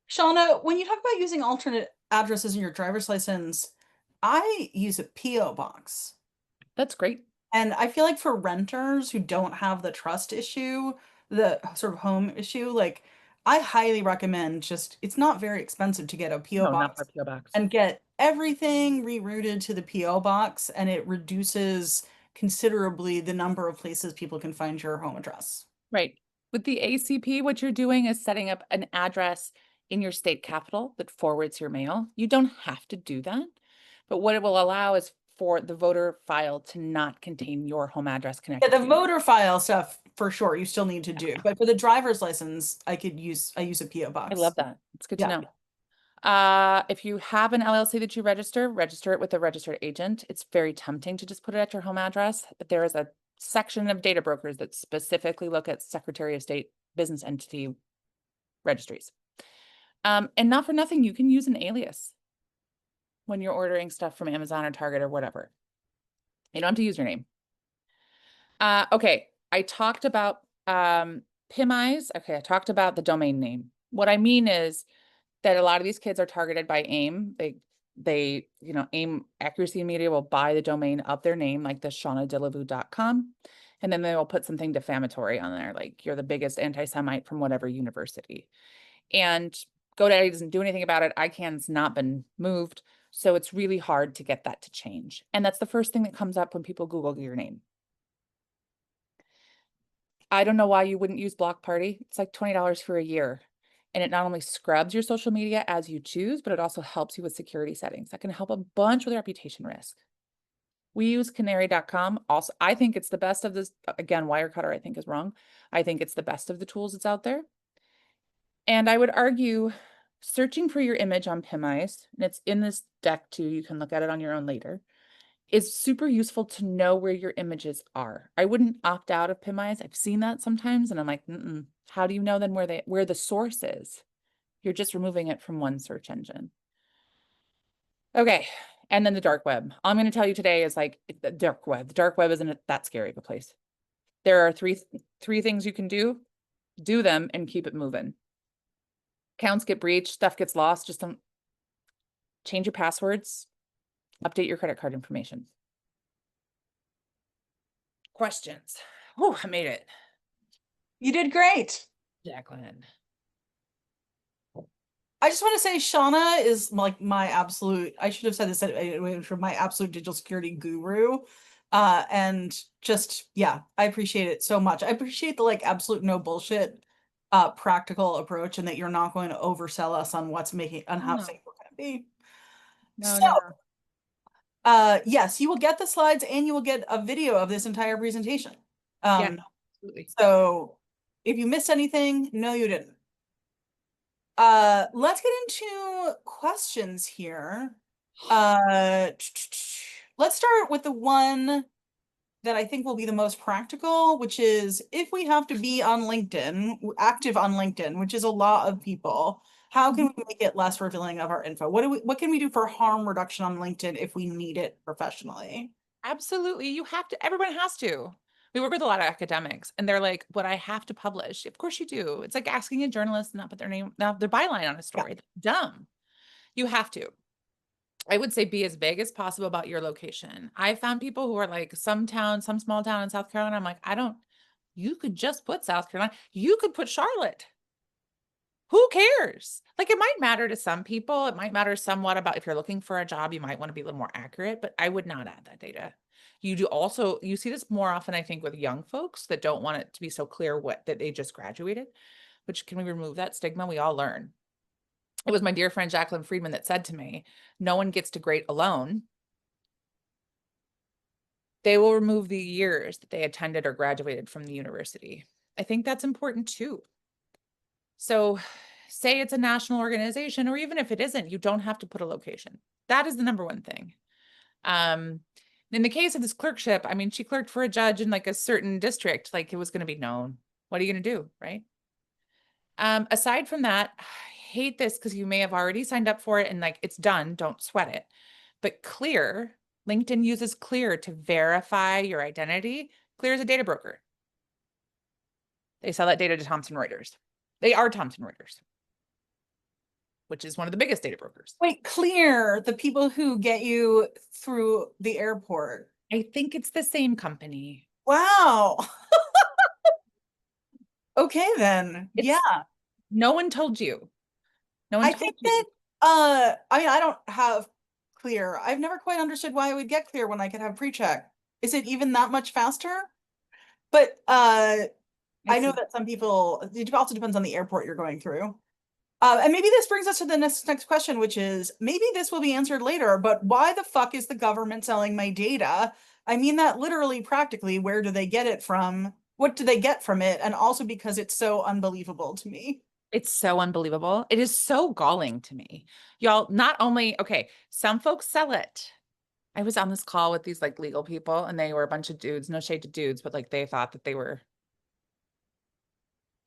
Shauna, when you talk about using alternate addresses in your driver's license, I use a P.O. box. That's great. And I feel like for renters who don't have the trust issue, the sort of home issue, like I highly recommend it's not very expensive to get a P.O. No, not for box a PO box. and get everything rerouted to the P.O. box, and it reduces considerably the number of places people can find your home address. Right. With the ACP, what you're doing is setting up an address in your state capital that forwards your mail. You don't have to do that, but what it will allow is for the voter file to not contain your home address Yeah, connected the to it. voter file stuff for sure you still need to do, but for the driver's license, I use a PO box. I love that. It's good to Yeah. know. If you have an LLC that you register it with a registered agent. It's very tempting to just put it at your home address, but there is a section of data brokers that specifically look at Secretary of State business entity registries. And not for nothing, you can use an alias when you're ordering stuff from Amazon or Target or whatever. You don't have to use your name. Okay, I talked about PIMIs. Okay, I talked about the domain name. What I mean is that a lot of these kids are targeted by AIM. They, AIM Accuracy and Media will buy the domain of their name, like the shaunadillavou.com, and then they will put something defamatory on there, like you're the biggest anti-Semite from whatever university. And GoDaddy doesn't do anything about it. ICANN's not been moved. So it's really hard to get that to change. And that's the first thing that comes up when people Google your name. I don't know why you wouldn't use Block Party. It's like $20 for a year. And it not only scrubs your social media as you choose, but it also helps you with security settings. That can help a bunch with reputation risk. We use canary.com. Also, I think it's the best of this. Again, Wirecutter, I think, is wrong. I think it's the best of the tools that's out there. And I would argue searching for your image on PIMIs, and it's in this deck too, you can look at it on your own later, is super useful to know where your images are. I wouldn't opt out of PIMIs. I've seen that sometimes, and I'm like, how do you know then where the source is? You're just removing it from one search engine. Okay, and then the dark web. All I'm going to tell you today is like the dark web. The dark web isn't that scary of a place. There are three things you can do them, and keep it moving. Accounts get breached, stuff gets lost. Just don't change your passwords, update your credit card information. Questions? Oh, I made it. You did great. Jacqueline. I just want to say Shauna is like my absolute, I should have said this, my absolute digital security guru. And just, yeah, I appreciate it so much. I appreciate the like absolute no bullshit practical approach, and that you're not going to oversell us on what's making, on how safe we're going to be. No. Yes, you will get the slides and you will get a video of this entire presentation. Yeah, absolutely. So if you missed anything, no, you didn't. Let's get into questions here. Let's start with the one that I think will be the most practical, which is if we have to be on LinkedIn, active on LinkedIn, which is a lot of people, how can we make it less revealing of our info? What can we do for harm reduction on LinkedIn if we need it professionally? Absolutely. You have to, everyone has to. We work with a lot of academics and they're like, "What I have to publish?" Of course you do. It's like asking a journalist to not put their name, not their byline on a story. Yeah. Dumb. You have to. I would say be as vague as possible about your location. I found people who are like some small town in South Carolina. I'm like, you could just put South Carolina. You could put Charlotte. Who cares? Like, it might matter to some people. It might matter somewhat about if you're looking for a job, you might want to be a little more accurate, but I would not add that data. You see this more often, I think, with young folks that don't want it to be so clear that they just graduated, which can we remove that stigma? We all learn. It was my dear friend, Jacqueline Friedman, that said to me, no one gets to grade alone. They will remove the years that they attended or graduated from the university. I think that's important too. So say it's a national organization, or even if it isn't, you don't have to put a location. That is the number one thing. In the case of this clerkship, I mean, she clerked for a judge in like a certain district, like it was going to be known. What are you going to do, right? Aside from that, I hate this because you may have already signed up for it and like it's done, don't sweat it. But Clear, LinkedIn uses Clear to verify your identity. Clear is a data broker. They sell that data to Thomson Reuters. They are Thomson Reuters, which is one of the biggest data brokers. Wait, Clear, the people who get you through the airport. I think it's the same company. Wow. Okay, then. Yeah. No one told you. No one I told think you. that, I mean, I don't have Clear. I've never quite understood why I would get Clear when I could have PreCheck. Is it even that much faster? But I know that some people, it also depends on the airport you're going through. And maybe this brings us to the next question, which is, maybe this will be answered later, but why the fuck is the government selling my data? I mean that literally, practically, where do they get it from? What do they get from it? And also because it's so unbelievable to me. It's so unbelievable. It is so galling to me. Y'all, not only, okay, some folks sell it. I was on this call with these like legal people and they were a bunch of dudes, no shade to dudes, but like they thought that they were,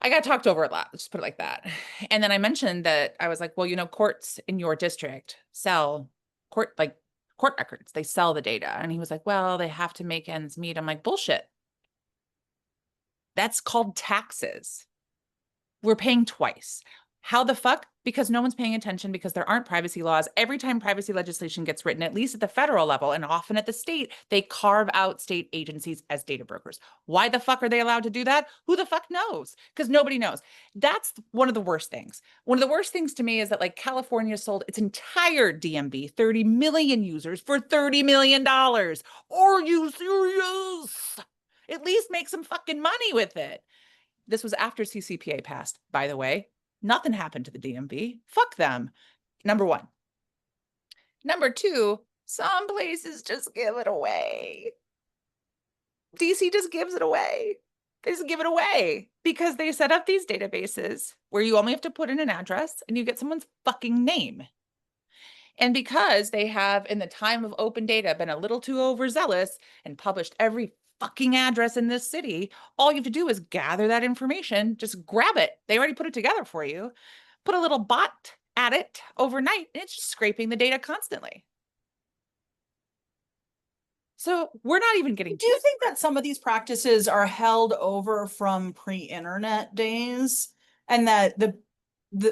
I got talked over a lot. Let's just put it like that. And then I mentioned that I was like, well, you know, courts in your district sell court records. They sell the data. And he was like, well, they have to make ends meet. I'm like, bullshit. That's called taxes. We're paying twice. How the fuck? Because no one's paying attention, because there aren't privacy laws. Every time privacy legislation gets written, at least at the federal level and often at the state, they carve out state agencies as data brokers. Why the fuck are they allowed to do that? Who the fuck knows? Because nobody knows. That's one of the worst things. One of the worst things to me is that like California sold its entire DMV, 30 million users, for $30 million. Are you serious? At least make some fucking money with it. This was after CCPA passed, by the way. Nothing happened to the DMV. Fuck them. Number one. Number two, some places just give it away. DC just gives it away. They just give it away because they set up these databases where you only have to put in an address and you get someone's fucking name. And because they have, in the time of open data, been a little too overzealous and published every fucking address in this city, all you have to do is gather that information, just grab it. They already put it together for you, put a little bot at it overnight, and it's just scraping the data constantly. So we're not even getting. Do you think that some of these practices are held over from pre-internet days, and that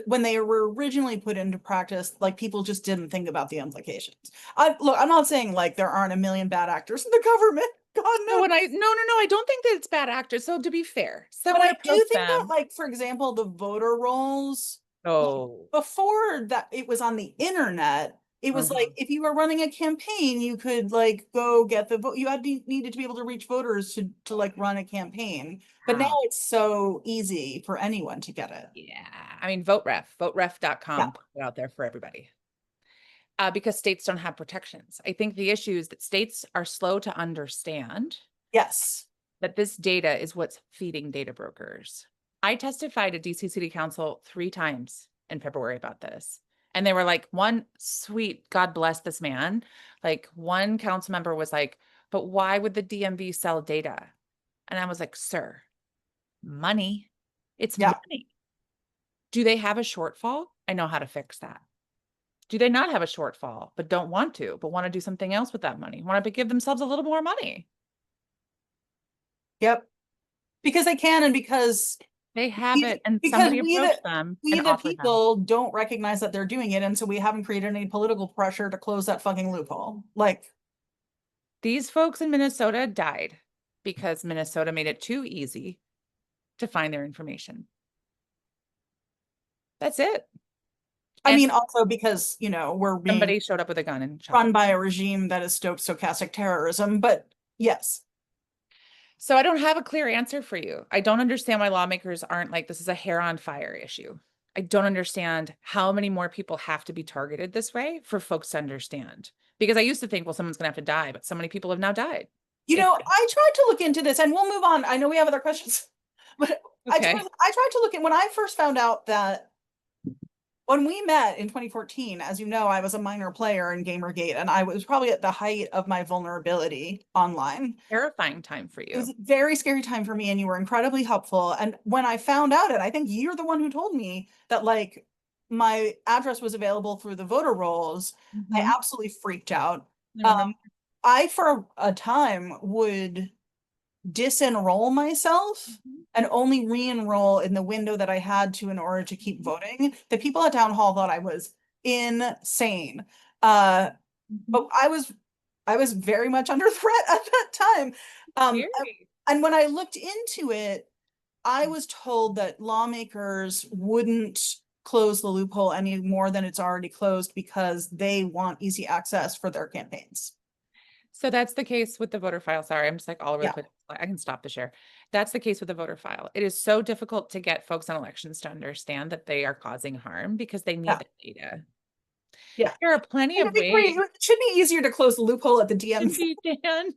when they were originally put into practice, like people just didn't think about the implications? Look, I'm not saying like there aren't a million bad actors in the government. God No, no. and no, I don't think that it's bad actors. So to be fair, But I do approached think that, them. like, for example, the voter rolls, Oh, before that it was on the internet, it was like if you were running a campaign, you could like go get the vote. You needed to be able to reach voters to like run a campaign. But now it's so easy for anyone to get it. yeah. I mean, voteref.com Yeah. put it out there for everybody. Because states don't have protections. I think the issue is that states are slow to understand Yes. that this data is what's feeding data brokers. I testified at DC City Council 3 times in February about this. And they were like, one sweet, God bless this man. Like one council member was like, but why would the DMV sell data? And I was like, sir, money. It's money. Do they have a shortfall? I know how to fix that. Do they not have a shortfall, but don't want to, but want to do something else with that money? Want to give themselves a little more money? Yep. Because they can, and because they have it, and because somebody approached them we and the offered them. people don't recognize that they're doing it, and so we haven't created any political pressure to close that fucking loophole. Like, these folks in Minnesota died because Minnesota made it too easy to find their information. That's it. I mean, also because, you know, we're being somebody showed up with a gun and run by a regime that has stoked stochastic terrorism, but yes. So I don't have a clear answer for you. I don't understand why lawmakers aren't like, this is a hair on fire issue. I don't understand how many more people have to be targeted this way for folks to understand. Because I used to think, well, someone's gonna have to die, but so many people have now died. You know, I tried to look into this, and we'll move on. I know we have other questions, but I tried to look in when I first found out that when we met in 2014, as you know, I was a minor player in Gamergate, and I was probably at the height of my vulnerability online. Terrifying time for you. It was a very scary time for me, and you were incredibly helpful. And when I found out it, I think you're the one who told me that like my address was available through the voter rolls. I absolutely freaked out. I, for a time, would disenroll myself and only re-enroll in the window that I had to in order to keep voting. The people at town hall thought I was insane. But I was very much under threat at that time. And when I looked into it, I was told that lawmakers wouldn't close the loophole any more than it's already closed because they want easy access for their campaigns. So that's the case with the voter file. Sorry, I'm just like all over the Yeah. place. I can stop the share. That's the case with the voter file. It is so difficult to get folks on elections to understand that they are causing harm because they need Yeah. the data. Yeah. There are plenty of ways. It should be easier to close the loophole at the DMs. Dan.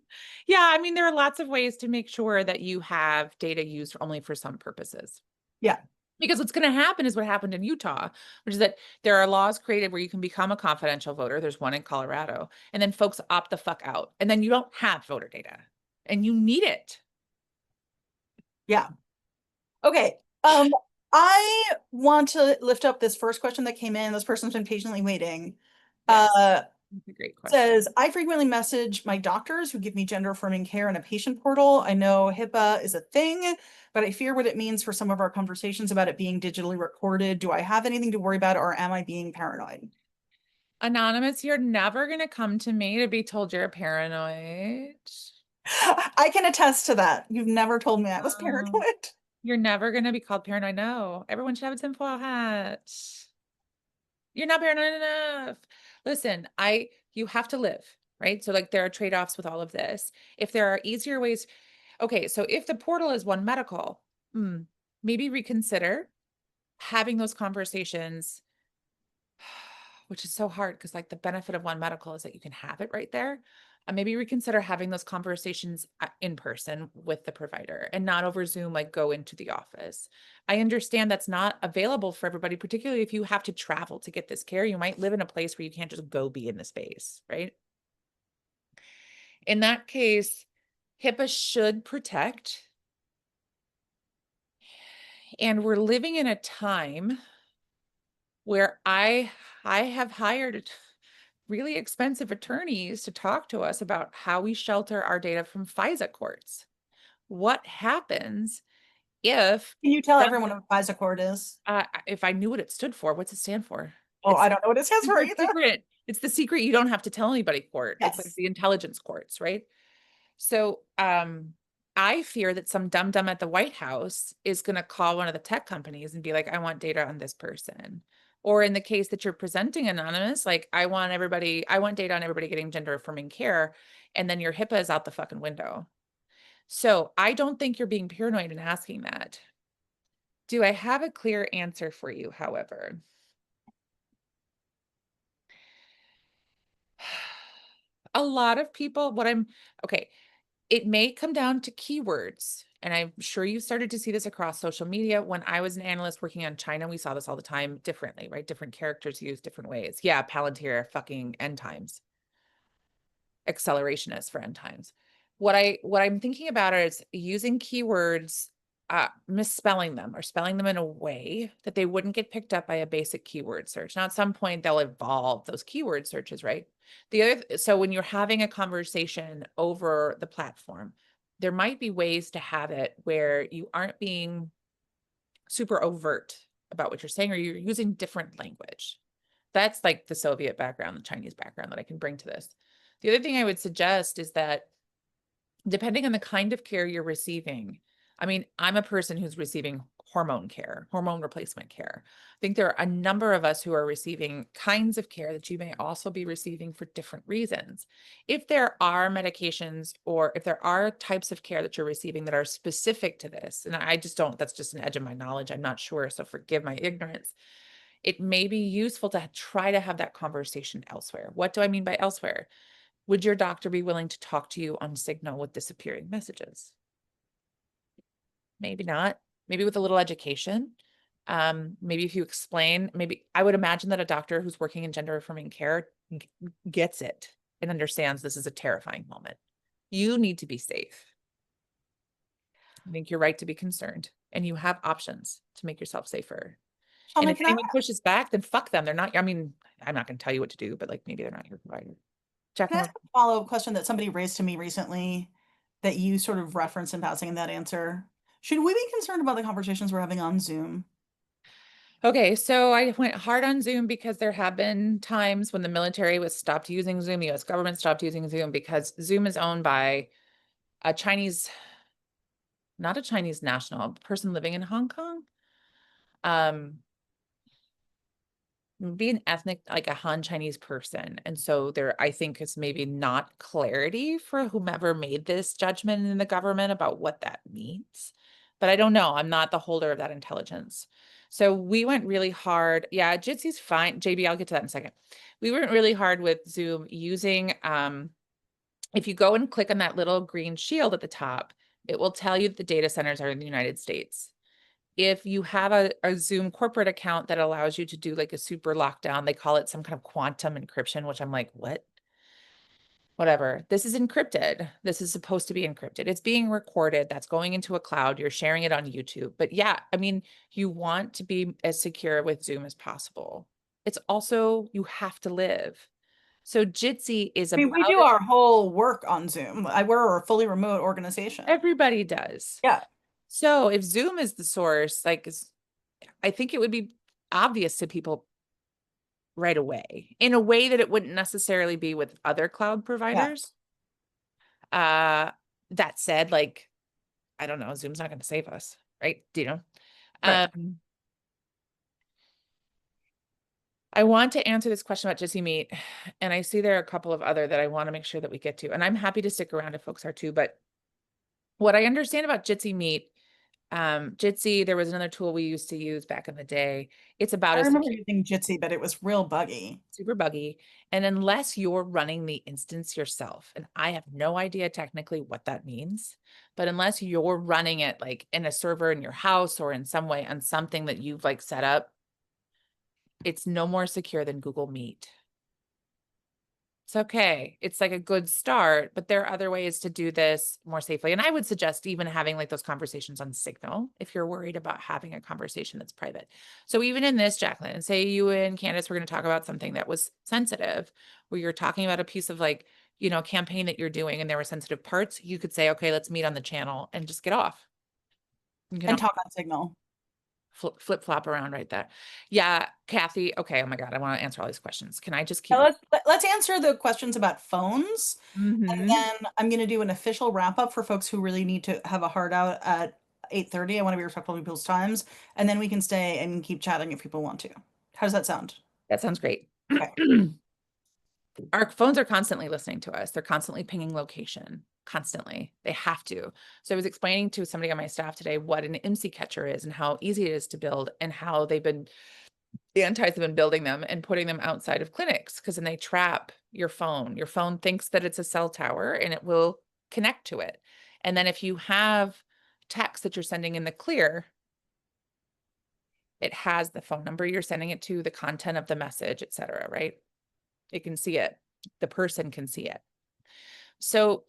Yeah, I mean, there are lots of ways to make sure that you have data used only for some purposes. Yeah. Because what's going to happen is what happened in Utah, which is that there are laws created where you can become a confidential voter. There's one in Colorado, and then folks opt the fuck out, and then you don't have voter data, and you need it. Yeah. Okay. I want to lift up this first question that came in. This person's been patiently waiting. Yes. That's a great question. Says, I frequently message my doctors who give me gender affirming care in a patient portal. I know HIPAA is a thing, but I fear what it means for some of our conversations about it being digitally recorded. Do I have anything to worry about, or am I being paranoid? Anonymous, you're never going to come to me to be told you're paranoid. I can attest to that. You've never told me I was Oh. paranoid. You're never going to be called paranoid. No, everyone should have a tinfoil hat. You're not paranoid enough. Listen, you have to live, right? So like there are trade-offs with all of this. If there are easier ways, okay, so if the portal is One Medical, maybe reconsider having those conversations, which is so hard because like the benefit of One Medical is that you can have it right there. And maybe reconsider having those conversations in person with the provider and not over Zoom, like go into the office. I understand that's not available for everybody, particularly if you have to travel to get this care. You might live in a place where you can't just go be in the space, right? In that case, HIPAA should protect. And we're living in a time where I have hired really expensive attorneys to talk to us about how we shelter our data from FISA courts. What happens if Can you tell everyone what FISA court is? if I knew what it stood for? What's it stand for? Oh, I don't know what it stands for either. Secret. It's the secret you don't have to tell anybody court. It's like Yes. the intelligence courts, right? So I fear that some dum dum at the White House is going to call one of the tech companies and be like, I want data on this person. Or in the case that you're presenting anonymous, like I want data on everybody getting gender affirming care. And then your HIPAA is out the fucking window. So I don't think you're being paranoid in asking that. Do I have a clear answer for you, however? A lot of people, okay, it may come down to keywords. And I'm sure you started to see this across social media. When I was an analyst working on China, we saw this all the time differently, right? Different characters used different ways. Yeah, Palantir, fucking end times. Accelerationist for end times. What I'm thinking about is using keywords, misspelling them or spelling them in a way that they wouldn't get picked up by a basic keyword search. Now, at some point, they'll evolve those keyword searches, right? So when you're having a conversation over the platform, there might be ways to have it where you aren't being super overt about what you're saying, or you're using different language. That's like the Soviet background, the Chinese background that I can bring to this. The other thing I would suggest is that depending on the kind of care you're receiving, I mean, I'm a person who's receiving hormone care, hormone replacement care. I think there are a number of us who are receiving kinds of care that you may also be receiving for different reasons. If there are medications or if there are types of care that you're receiving that are specific to this, and I just don't, that's just an edge of my knowledge. I'm not sure, so forgive my ignorance. It may be useful to try to have that conversation elsewhere. What do I mean by elsewhere? Would your doctor be willing to talk to you on Signal with disappearing messages? Maybe not. Maybe with a little education. Maybe if you explain, maybe I would imagine that a doctor who's working in gender affirming care gets it and understands this is a terrifying moment. You need to be safe. I think you're right to be concerned, and you have options to make yourself safer. And Shauna, if anyone pushes back, then fuck them. They're not, I mean, I'm not going to tell you what to do, but like maybe they're not your provider. can I ask a follow-up question that somebody raised to me recently that you sort of referenced in passing in that answer? Should we be concerned about the conversations we're having on Zoom? Okay, so I went hard on Zoom because there have been times when the military was stopped using Zoom, the US government stopped using Zoom because Zoom is owned by a Chinese, not a Chinese national, a person living in Hong Kong. be an ethnic, like a Han Chinese person. And so there, I think is maybe not clarity for whomever made this judgment in the government about what that means. But I don't know. I'm not the holder of that intelligence. So we went really hard. Yeah, Jitsy's fine. JB, I'll get to that in a second. We went really hard with Zoom using, if you go and click on that little green shield at the top, it will tell you that the data centers are in the United States. If you have a Zoom corporate account that allows you to do like a super lockdown, they call it some kind of quantum encryption, which I'm like, what? Whatever. This is encrypted. This is supposed to be encrypted. It's being recorded. That's going into a cloud. You're sharing it on YouTube. But yeah, I mean, you want to be as secure with Zoom as possible. It's also, you have to live. So Jitsi is I mean, we about do our whole work on Zoom. We're a fully remote organization. everybody does. Yeah. So if Zoom is the source, like, I think it would be obvious to people right away in a way that it wouldn't necessarily be with other cloud providers. That said, like, I don't know, Zoom's not going to save us, right? Do you know? Right. I want to answer this question about Jitsi Meet, and I see there are a couple of other that I want to make sure that we get to, and I'm happy to stick around if folks are too, but what I understand about Jitsi Meet, Jitsi, there was another tool we used to use back in the day. It's about I as remember using Jitsi, but it was real buggy. super buggy. And unless you're running the instance yourself, and I have no idea technically what that means, but unless you're running it like in a server in your house or in some way on something that you've like set up, it's no more secure than Google Meet. It's okay. It's like a good start, but there are other ways to do this more safely. And I would suggest even having like those conversations on Signal if you're worried about having a conversation that's private. So even in this, Jacqueline, say you and Candace were going to talk about something that was sensitive, where you're talking about a piece of like, you know, campaign that you're doing and there were sensitive parts, you could say, okay, let's meet on the channel and just get off. You can And talk on Signal. flip flop around right there. Yeah, Kathy. Okay. Oh my God. I want to answer all these questions. Can I just keep? Now let's answer the questions about phones. And then I'm going to do an official wrap up for folks who really need to have a hard out at 8:30. I want to be respectful of people's times. And then we can stay and keep chatting if people want to. How does that sound? That sounds great. Okay. Our phones are constantly listening to us. They're constantly pinging location, constantly. They have to. So I was explaining to somebody on my staff today what an IMSI catcher is and how easy it is to build and how the antis have been building them and putting them outside of clinics because then they trap your phone. Your phone thinks that it's a cell tower and it will connect to it. And then if you have text that you're sending in the clear, it has the phone number you're sending it to, the content of the message, et cetera, right? It can see it. The person can see it. So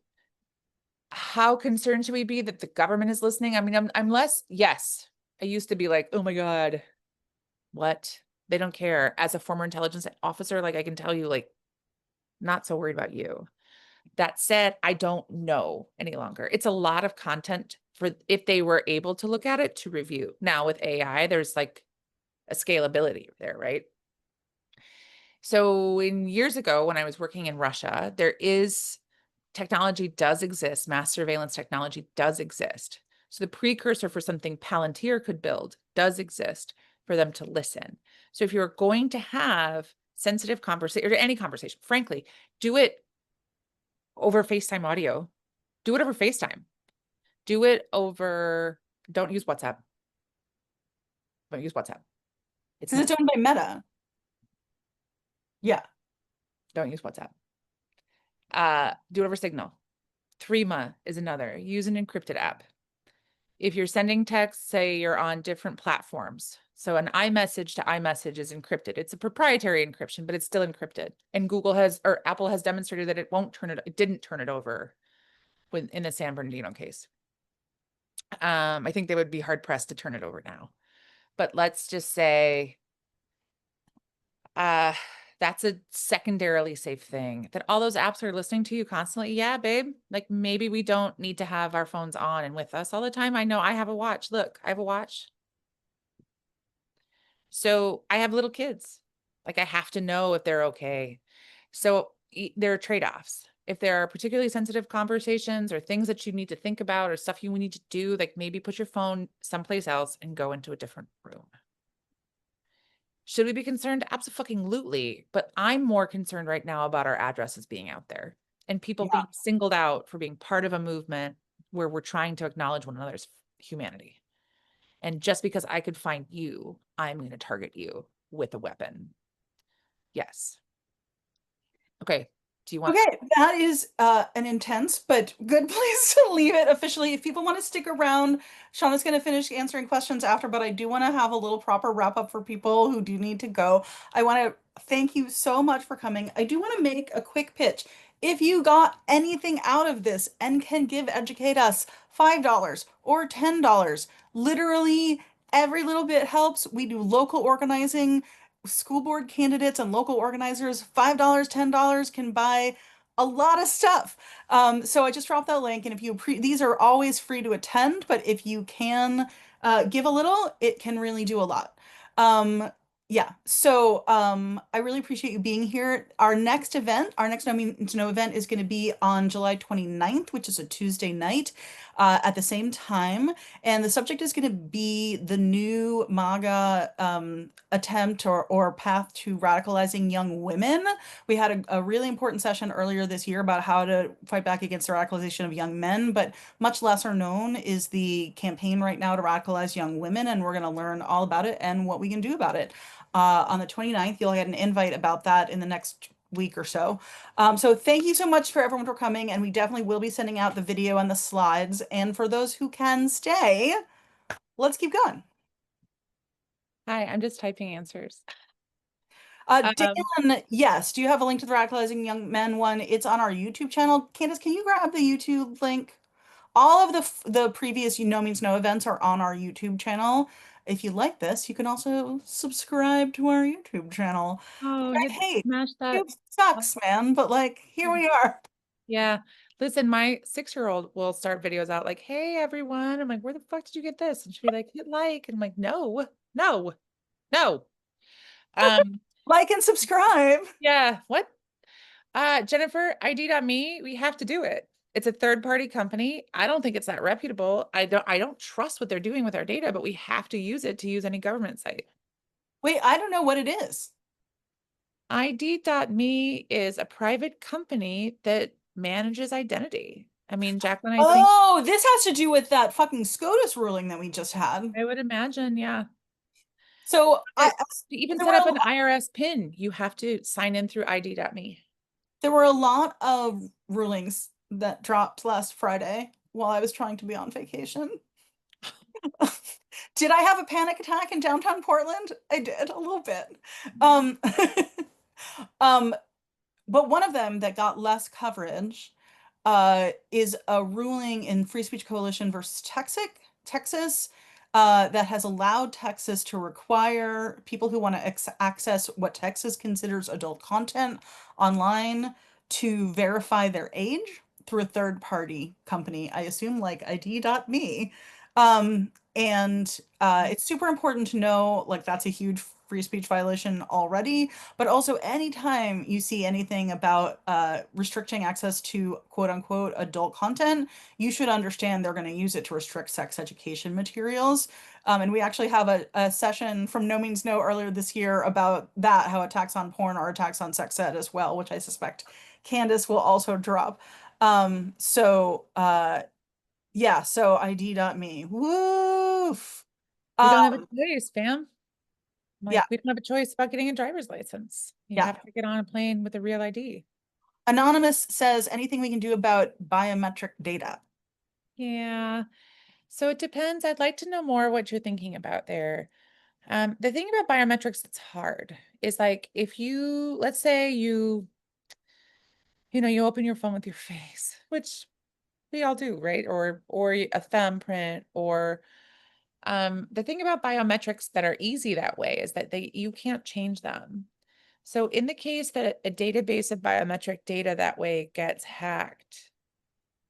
how concerned should we be that the government is listening? I mean, I'm less, yes. I used to be like, oh my God, what? They don't care. As a former intelligence officer, like I can tell you, like, not so worried about you. That said, I don't know any longer. It's a lot of content for if they were able to look at it to review. Now with AI, there's like a scalability there, right? So years ago, when I was working in Russia, technology does exist. Mass surveillance technology does exist. So the precursor for something Palantir could build does exist for them to listen. So if you're going to have sensitive conversation or any conversation, frankly, do it over FaceTime audio. Do it over FaceTime. Do it over, don't use WhatsApp. Don't use WhatsApp. Because it's owned by Meta. Yeah. Don't use WhatsApp. Do it over Signal. Threema is another. Use an encrypted app. If you're sending text, say you're on different platforms. So an iMessage to iMessage is encrypted. It's a proprietary encryption, but it's still encrypted. And Apple has demonstrated that it didn't turn it over in the San Bernardino case. I think they would be hard pressed to turn it over now. But let's just say that's a secondarily safe thing that all those apps are listening to you constantly. Yeah, babe, like maybe we don't need to have our phones on and with us all the time. I know I have a watch. Look, I have a watch. So I have little kids. Like I have to know if they're okay. So there are trade-offs. If there are particularly sensitive conversations or things that you need to think about or stuff you need to do, like maybe put your phone someplace else and go into a different room. Should we be concerned? Absolutely. But I'm more concerned right now about our addresses being out there and people Yeah. being singled out for being part of a movement where we're trying to acknowledge one another's humanity. And just because I could find you, I'm going to target you with a weapon. Yes. Okay. Do you want? Okay, that is an intense but good place to leave it officially. If people want to stick around, Shauna's going to finish answering questions after, but I do want to have a little proper wrap up for people who do need to go. I want to thank you so much for coming. I do want to make a quick pitch. If you got anything out of this and can give Educate Us $5 or $10, literally every little bit helps. We do local organizing. School board candidates and local organizers, $5, $10 can buy a lot of stuff. So I just dropped that link, and if you these are always free to attend, but if you can give a little, it can really do a lot. Yeah, so I really appreciate you being here. Our next event, our next No Means No event is going to be on July 29th, which is a Tuesday night at the same time. And the subject is going to be the new MAGA attempt or path to radicalizing young women. We had a really important session earlier this year about how to fight back against the radicalization of young men, but much lesser known is the campaign right now to radicalize young women, and we're going to learn all about it and what we can do about it. On the 29th, you'll get an invite about that in the next week or so. So thank you so much for everyone for coming, and we definitely will be sending out the video and the slides. And for those who can stay, let's keep going. Hi, I'm just typing answers. Um, Dan, yes, do you have a link to the Radicalizing Young Men one? It's on our YouTube channel. Candace, can you grab the YouTube link? All of the previous No Means No events are on our YouTube channel. If you like this, you can also subscribe to our YouTube channel. oh, you Hey, smash that. YouTube sucks, man, but like here we are. Yeah. Listen, my 6-year-old will start videos out like, hey, everyone. I'm like, where the fuck did you get this? And she'll be like, hit like. And I'm like, no, no, no. Like and subscribe. Yeah. What? Jennifer, ID.me, we have to do it. It's a third-party company. I don't think it's that reputable. I don't trust what they're doing with our data, but we have to use it to use any government site. Wait, I don't know what it is. ID.me is a private company that manages identity. I mean, Jacqueline, I think Oh, this has to do with that fucking SCOTUS ruling that we just had. I would imagine, yeah. So But to even there set were up an IRS PIN, you have to sign in through ID.me. there were a lot of rulings that dropped last Friday while I was trying to be on vacation. Did I have a panic attack in downtown Portland? I did a little bit. Um, um, but one of them that got less coverage is a ruling in Free Speech Coalition versus Texas, that has allowed Texas to require people who want to access what Texas considers adult content online to verify their age through a third party company, I assume like ID.me. And it's super important to know, like, that's a huge free speech violation already, but also anytime you see anything about restricting access to quote unquote adult content, you should understand they're going to use it to restrict sex education materials. And we actually have a session from No Means No earlier this year about that, how attacks on porn are attacks on sex ed as well, which I suspect Candace will also drop. Yeah, so ID.me. Woof. We don't have a Um, choice, fam. yeah, Like, we don't have a choice about getting a driver's license. You yeah. have to get on a plane with a real ID. Anonymous says anything we can do about biometric data. Yeah. So it depends. I'd like to know more what you're thinking about there. The thing about biometrics that's hard is like if you, let's say you open your phone with your face, which we all do, right? Or a thumbprint or the thing about biometrics that are easy that way is that you can't change them. So in the case that a database of biometric data that way gets hacked,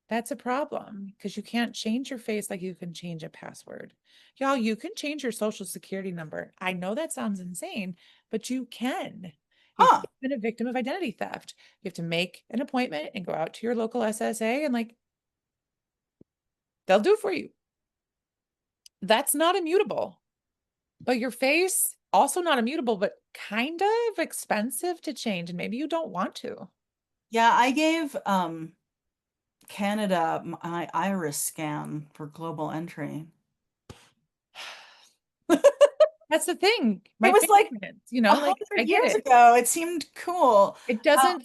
that's a problem because you can't change your face like you can change a password. Y'all, you can change your social security number. I know that sounds insane, but you can. If Huh. you've been a victim of identity theft, you have to make an appointment and go out to your local SSA and like they'll do it for you. That's not immutable. But your face also not immutable, but kind of expensive to change, and maybe you don't want to. Yeah, I gave Canada my iris scan for global entry. That's the thing. It My was like fingerprints, a like I hundred get years it. ago. It seemed cool. It Uh, doesn't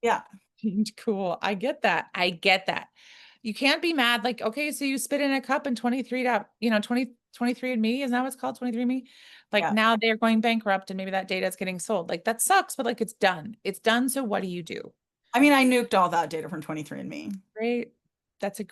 yeah, seem cool. I get that. I get that. You can't be mad. Like, okay, so you spit in a cup and 23 to, 23 and me, is that what's called 23 me? Like yeah. now they're going bankrupt and maybe that data is getting sold. Like that sucks, but like it's done. It's done. So what do you do? I mean, I nuked all that data from 23andMe. Great. That's I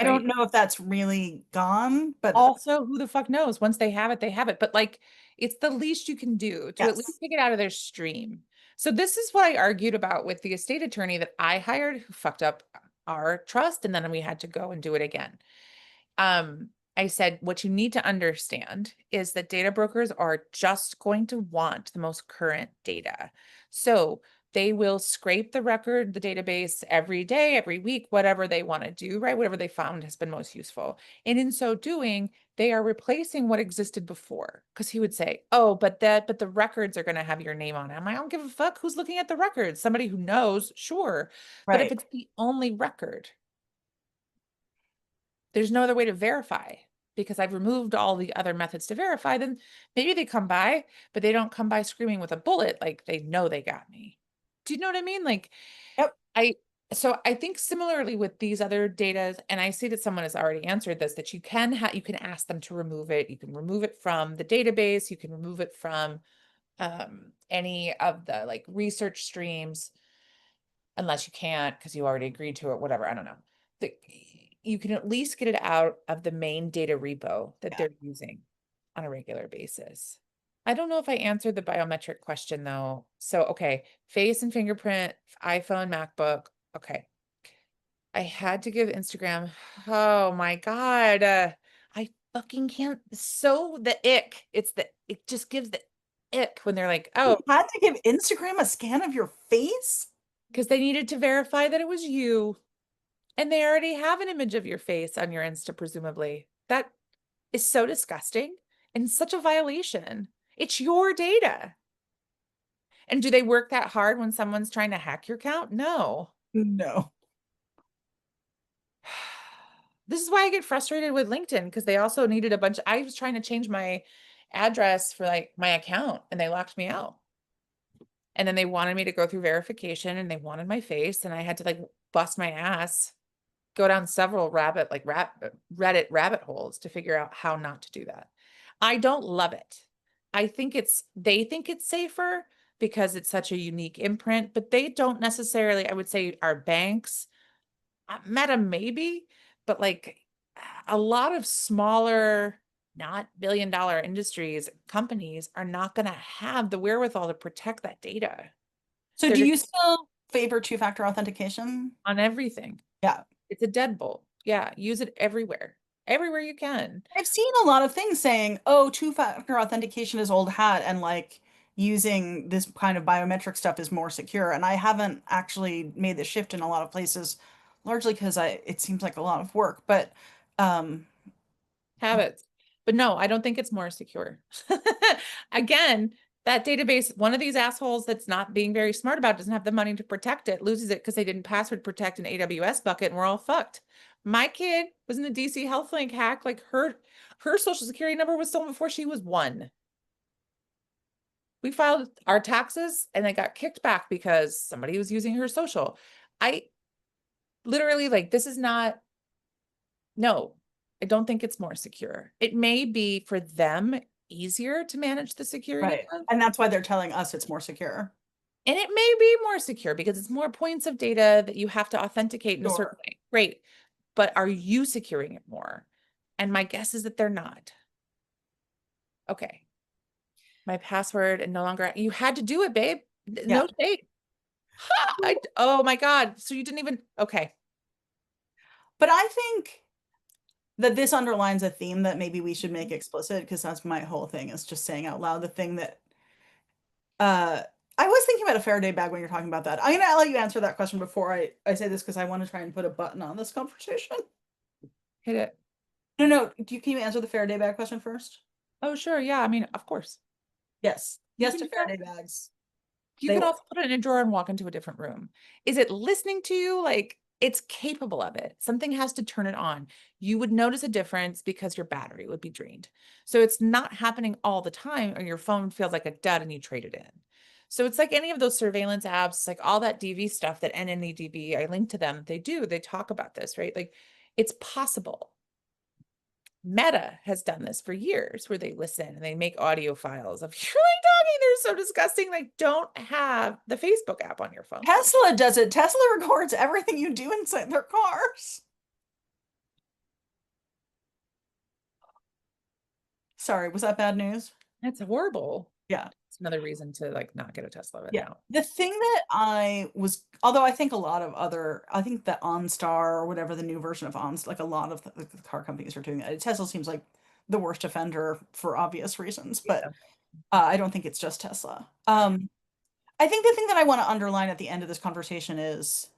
don't great. know if that's really gone, but Also, who the fuck knows? Once they have it, they have it. But like, it's the least you can do to at least yes. take it out of their stream. So this is what I argued about with the estate attorney that I hired who fucked up our trust, and then we had to go and do it again. I said, what you need to understand is that data brokers are just going to want the most current data. So they will scrape the record, the database every day, every week, whatever they want to do, right? Whatever they found has been most useful. And in so doing, they are replacing what existed before. Because he would say, oh, but the records are going to have your name on it. I'm like, I don't give a fuck who's looking at the records. Somebody who knows, sure. But if Right. it's the only record, there's no other way to verify because I've removed all the other methods to verify, then maybe they come by, but they don't come by screaming with a bullet like they know they got me. Do you know what I mean? Like Yep. so I think similarly with these other data, and I see that someone has already answered this, that you can ask them to remove it. You can remove it from the database. You can remove it from any of the like research streams, unless you can't because you already agreed to it, whatever. I don't know. You can at least get it out of the main data repo that Yeah. they're using on a regular basis. I don't know if I answered the biometric question though. So, okay, face and fingerprint, iPhone, MacBook. Okay. I had to give Instagram. Oh my God. I fucking can't. So the ick. It just gives the ick when they're like, You oh, had to give Instagram a scan of your face? because they needed to verify that it was you. And they already have an image of your face on your Insta, presumably. That is so disgusting and such a violation. It's your data. And do they work that hard when someone's trying to hack your account? No. No. This is why I get frustrated with LinkedIn because they also needed I was trying to change my address for like my account and they locked me out. And then they wanted me to go through verification and they wanted my face and I had to like bust my ass, go down several Reddit rabbit holes to figure out how not to do that. I don't love it. They think it's safer because it's such a unique imprint, but they don't necessarily, I would say our banks, Meta maybe, but like a lot of smaller, not billion-dollar industries, companies are not going to have the wherewithal to protect that data. So They're do gonna you still favor two-factor authentication? on everything. Yeah. It's a deadbolt. Yeah, use it everywhere. Everywhere you can. I've seen a lot of things saying, oh, two-factor authentication is old hat and like using this kind of biometric stuff is more secure. And I haven't actually made the shift in a lot of places, largely because it seems like a lot of work. But um Habits. But no, I don't think it's more secure. Again, that database, one of these assholes that's not being very smart about doesn't have the money to protect it, loses it because they didn't password protect an AWS bucket and we're all fucked. My kid was in the DC HealthLink hack, like her social security number was stolen before she was 1. We filed our taxes and they got kicked back because somebody was using her social. I literally like this is not no, I don't think it's more secure. It may be for them easier to manage the security right. of, And that's why they're telling us it's more secure. and it may be more secure because it's more points of data that you have to authenticate in a certain Sure. way. Great. But are you securing it more? And my guess is that they're not. Okay. My password and no longer, you had to do it, babe. Yeah. No shade. Ha! Oh my God. So you didn't even, okay. But I think that this underlines a theme that maybe we should make explicit because that's my whole thing is just saying out loud the thing that I was thinking about a Faraday bag when you're talking about that. I'm gonna let you answer that question before I say this because I want to try and put a button on this conversation. Hit it. No, can you answer the Faraday bag question first? Oh, sure. Yeah. I mean, of course. Yes. You Yes can to do that. Faraday bags. You They could work. also put it in a drawer and walk into a different room. Is it listening to you? Like, it's capable of it. Something has to turn it on. You would notice a difference because your battery would be drained. So it's not happening all the time, or your phone feels like a dud and you trade it in. So it's like any of those surveillance apps, like all that DV stuff that NNEDB, I link to them. They talk about this, right? Like, it's possible. Meta has done this for years where they listen and they make audio files of you're like talking, they're so disgusting. Like, don't have the Facebook app on your phone. Tesla does it. Tesla records everything you do inside their cars. Sorry, was that bad news? That's horrible. Yeah. It's another reason to like not get a Tesla right Yeah. now. The thing that although I think a lot of I think that OnStar or whatever the new version of OnStar, like a lot of the car companies are doing that. Tesla seems like the worst offender for obvious reasons, but Yeah. I don't think it's just Tesla. I think the thing that I want to underline at the end of this conversation is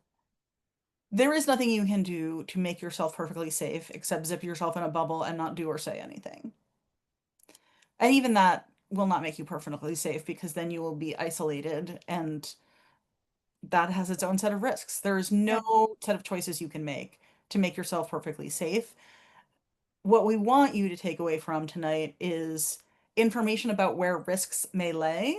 there is nothing you can do to make yourself perfectly safe except zip yourself in a bubble and not do or say anything. And even that will not make you perfectly safe because then you will be isolated and that has its own set of risks. There is Yeah. no set of choices you can make yourself perfectly safe. What we want you to take away from tonight is information about where risks may lay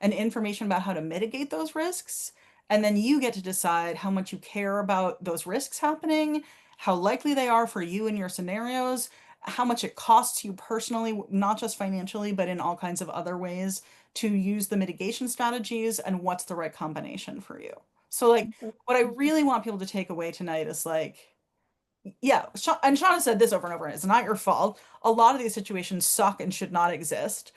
and information about how to mitigate those risks. And then you get to decide how much you care about those risks happening, how likely they are for you in your scenarios, how much it costs you personally, not just financially, but in all kinds of other ways to use the mitigation strategies and what's the right combination for you. So, like, what I really want people to take away tonight is like, yeah, and Shauna said this over and over, and it's not your fault. A lot of these situations suck and should not exist.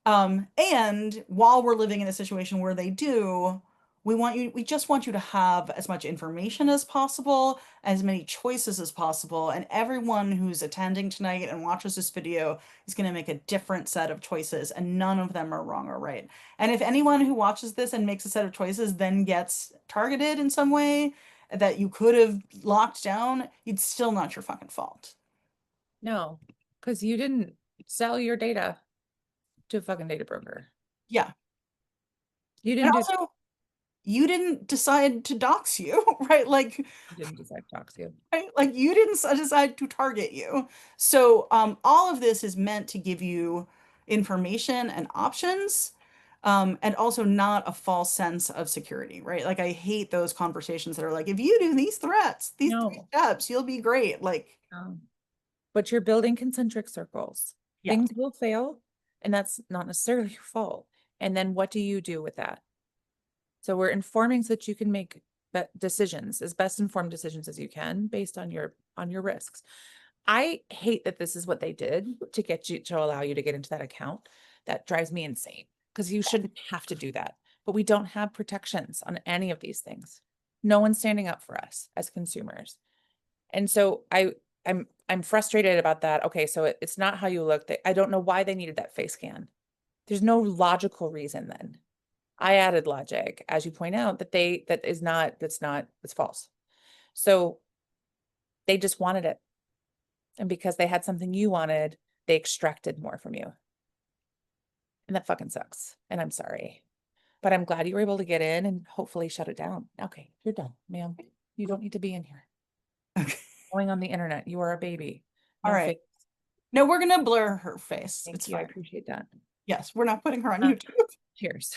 And while we're living in a situation where they do, we just want you to have as much information as possible, as many choices as possible. And everyone who's attending tonight and watches this video is going to make a different set of choices, and none of them are wrong or right. And if anyone who watches this and makes a set of choices then gets targeted in some way that you could have locked down, it's still not your fucking fault. No, because you didn't sell your data to a fucking data broker. Yeah. You And didn't do also, you didn't decide to dox you, right? Like, you didn't decide to talk to you. right? Like you didn't decide to target you. So all of this is meant to give you information and options, and also not a false sense of security, right? Like I hate those conversations that are like, if you do these threats, these three No. steps, you'll be great. Like, But you're building concentric circles. yeah, Things will fail, and that's not necessarily your fault. And then what do you do with that? So we're informing so that you can make decisions, as best informed decisions as you can based on your risks. I hate that this is what they did to get you to allow you to get into that account. That drives me insane because you shouldn't have to do that. But we don't have protections on any of these things. No one's standing up for us as consumers. And so I'm frustrated about that. Okay, so it's not how you look. I don't know why they needed that face scan. There's no logical reason then. I added logic, as you point out, that's false. So they just wanted it. And because they had something you wanted, they extracted more from you. And that fucking sucks. And I'm sorry. But I'm glad you were able to get in and hopefully shut it down. Okay, you're done, ma'am. You don't need to be in here. okay, Going on the internet. You are a baby. all No right. fake. No, we're gonna blur her face. Thank It's you. I fine. appreciate that. Yes, we're not putting her on Uh, YouTube. Cheers.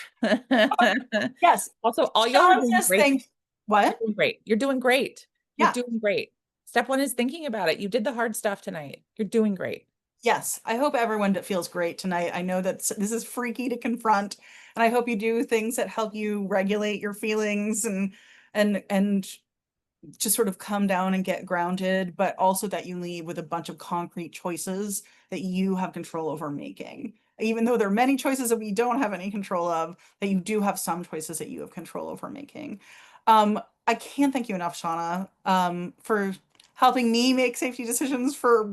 Yes, Also, all y'all are Shauna doing says great. thank. What? You're doing great. You're doing great. You're Yeah. doing great. Step one is thinking about it. You did the hard stuff tonight. You're doing great. Yes, I hope everyone feels great tonight. I know that this is freaky to confront, and I hope you do things that help you regulate your feelings and just sort of come down and get grounded, but also that you leave with a bunch of concrete choices that you have control over making. Even though there are many choices that we don't have any control of, that you do have some choices that you have control over making. I can't thank you enough, Shauna, for helping me make safety decisions for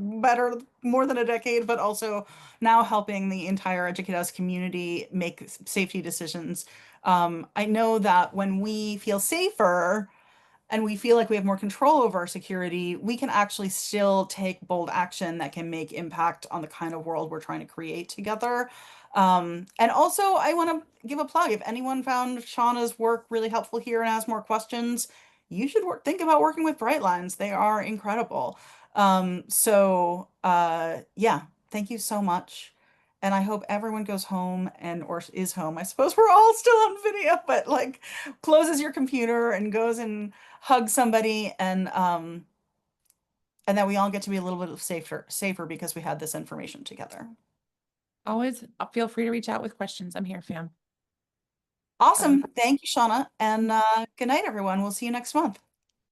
more than a decade, but also now helping the entire EducateUS community make safety decisions. I know that when we feel safer, and we feel like we have more control over our security, we can actually still take bold action that can make impact on the kind of world we're trying to create together. And also, I want to give a plug. If anyone found Shauna's work really helpful here and has more questions, you should think about working with Brightlines. They are incredible. Yeah, thank you so much. And I hope everyone goes home or is home. I suppose we're all still on video, but like closes your computer and goes and hugs somebody, and that we all get to be a little bit safer because we had this information together. Always feel free to reach out with questions. I'm here, fam. Awesome. Thank you, Shauna. And good night, everyone. We'll see you next month.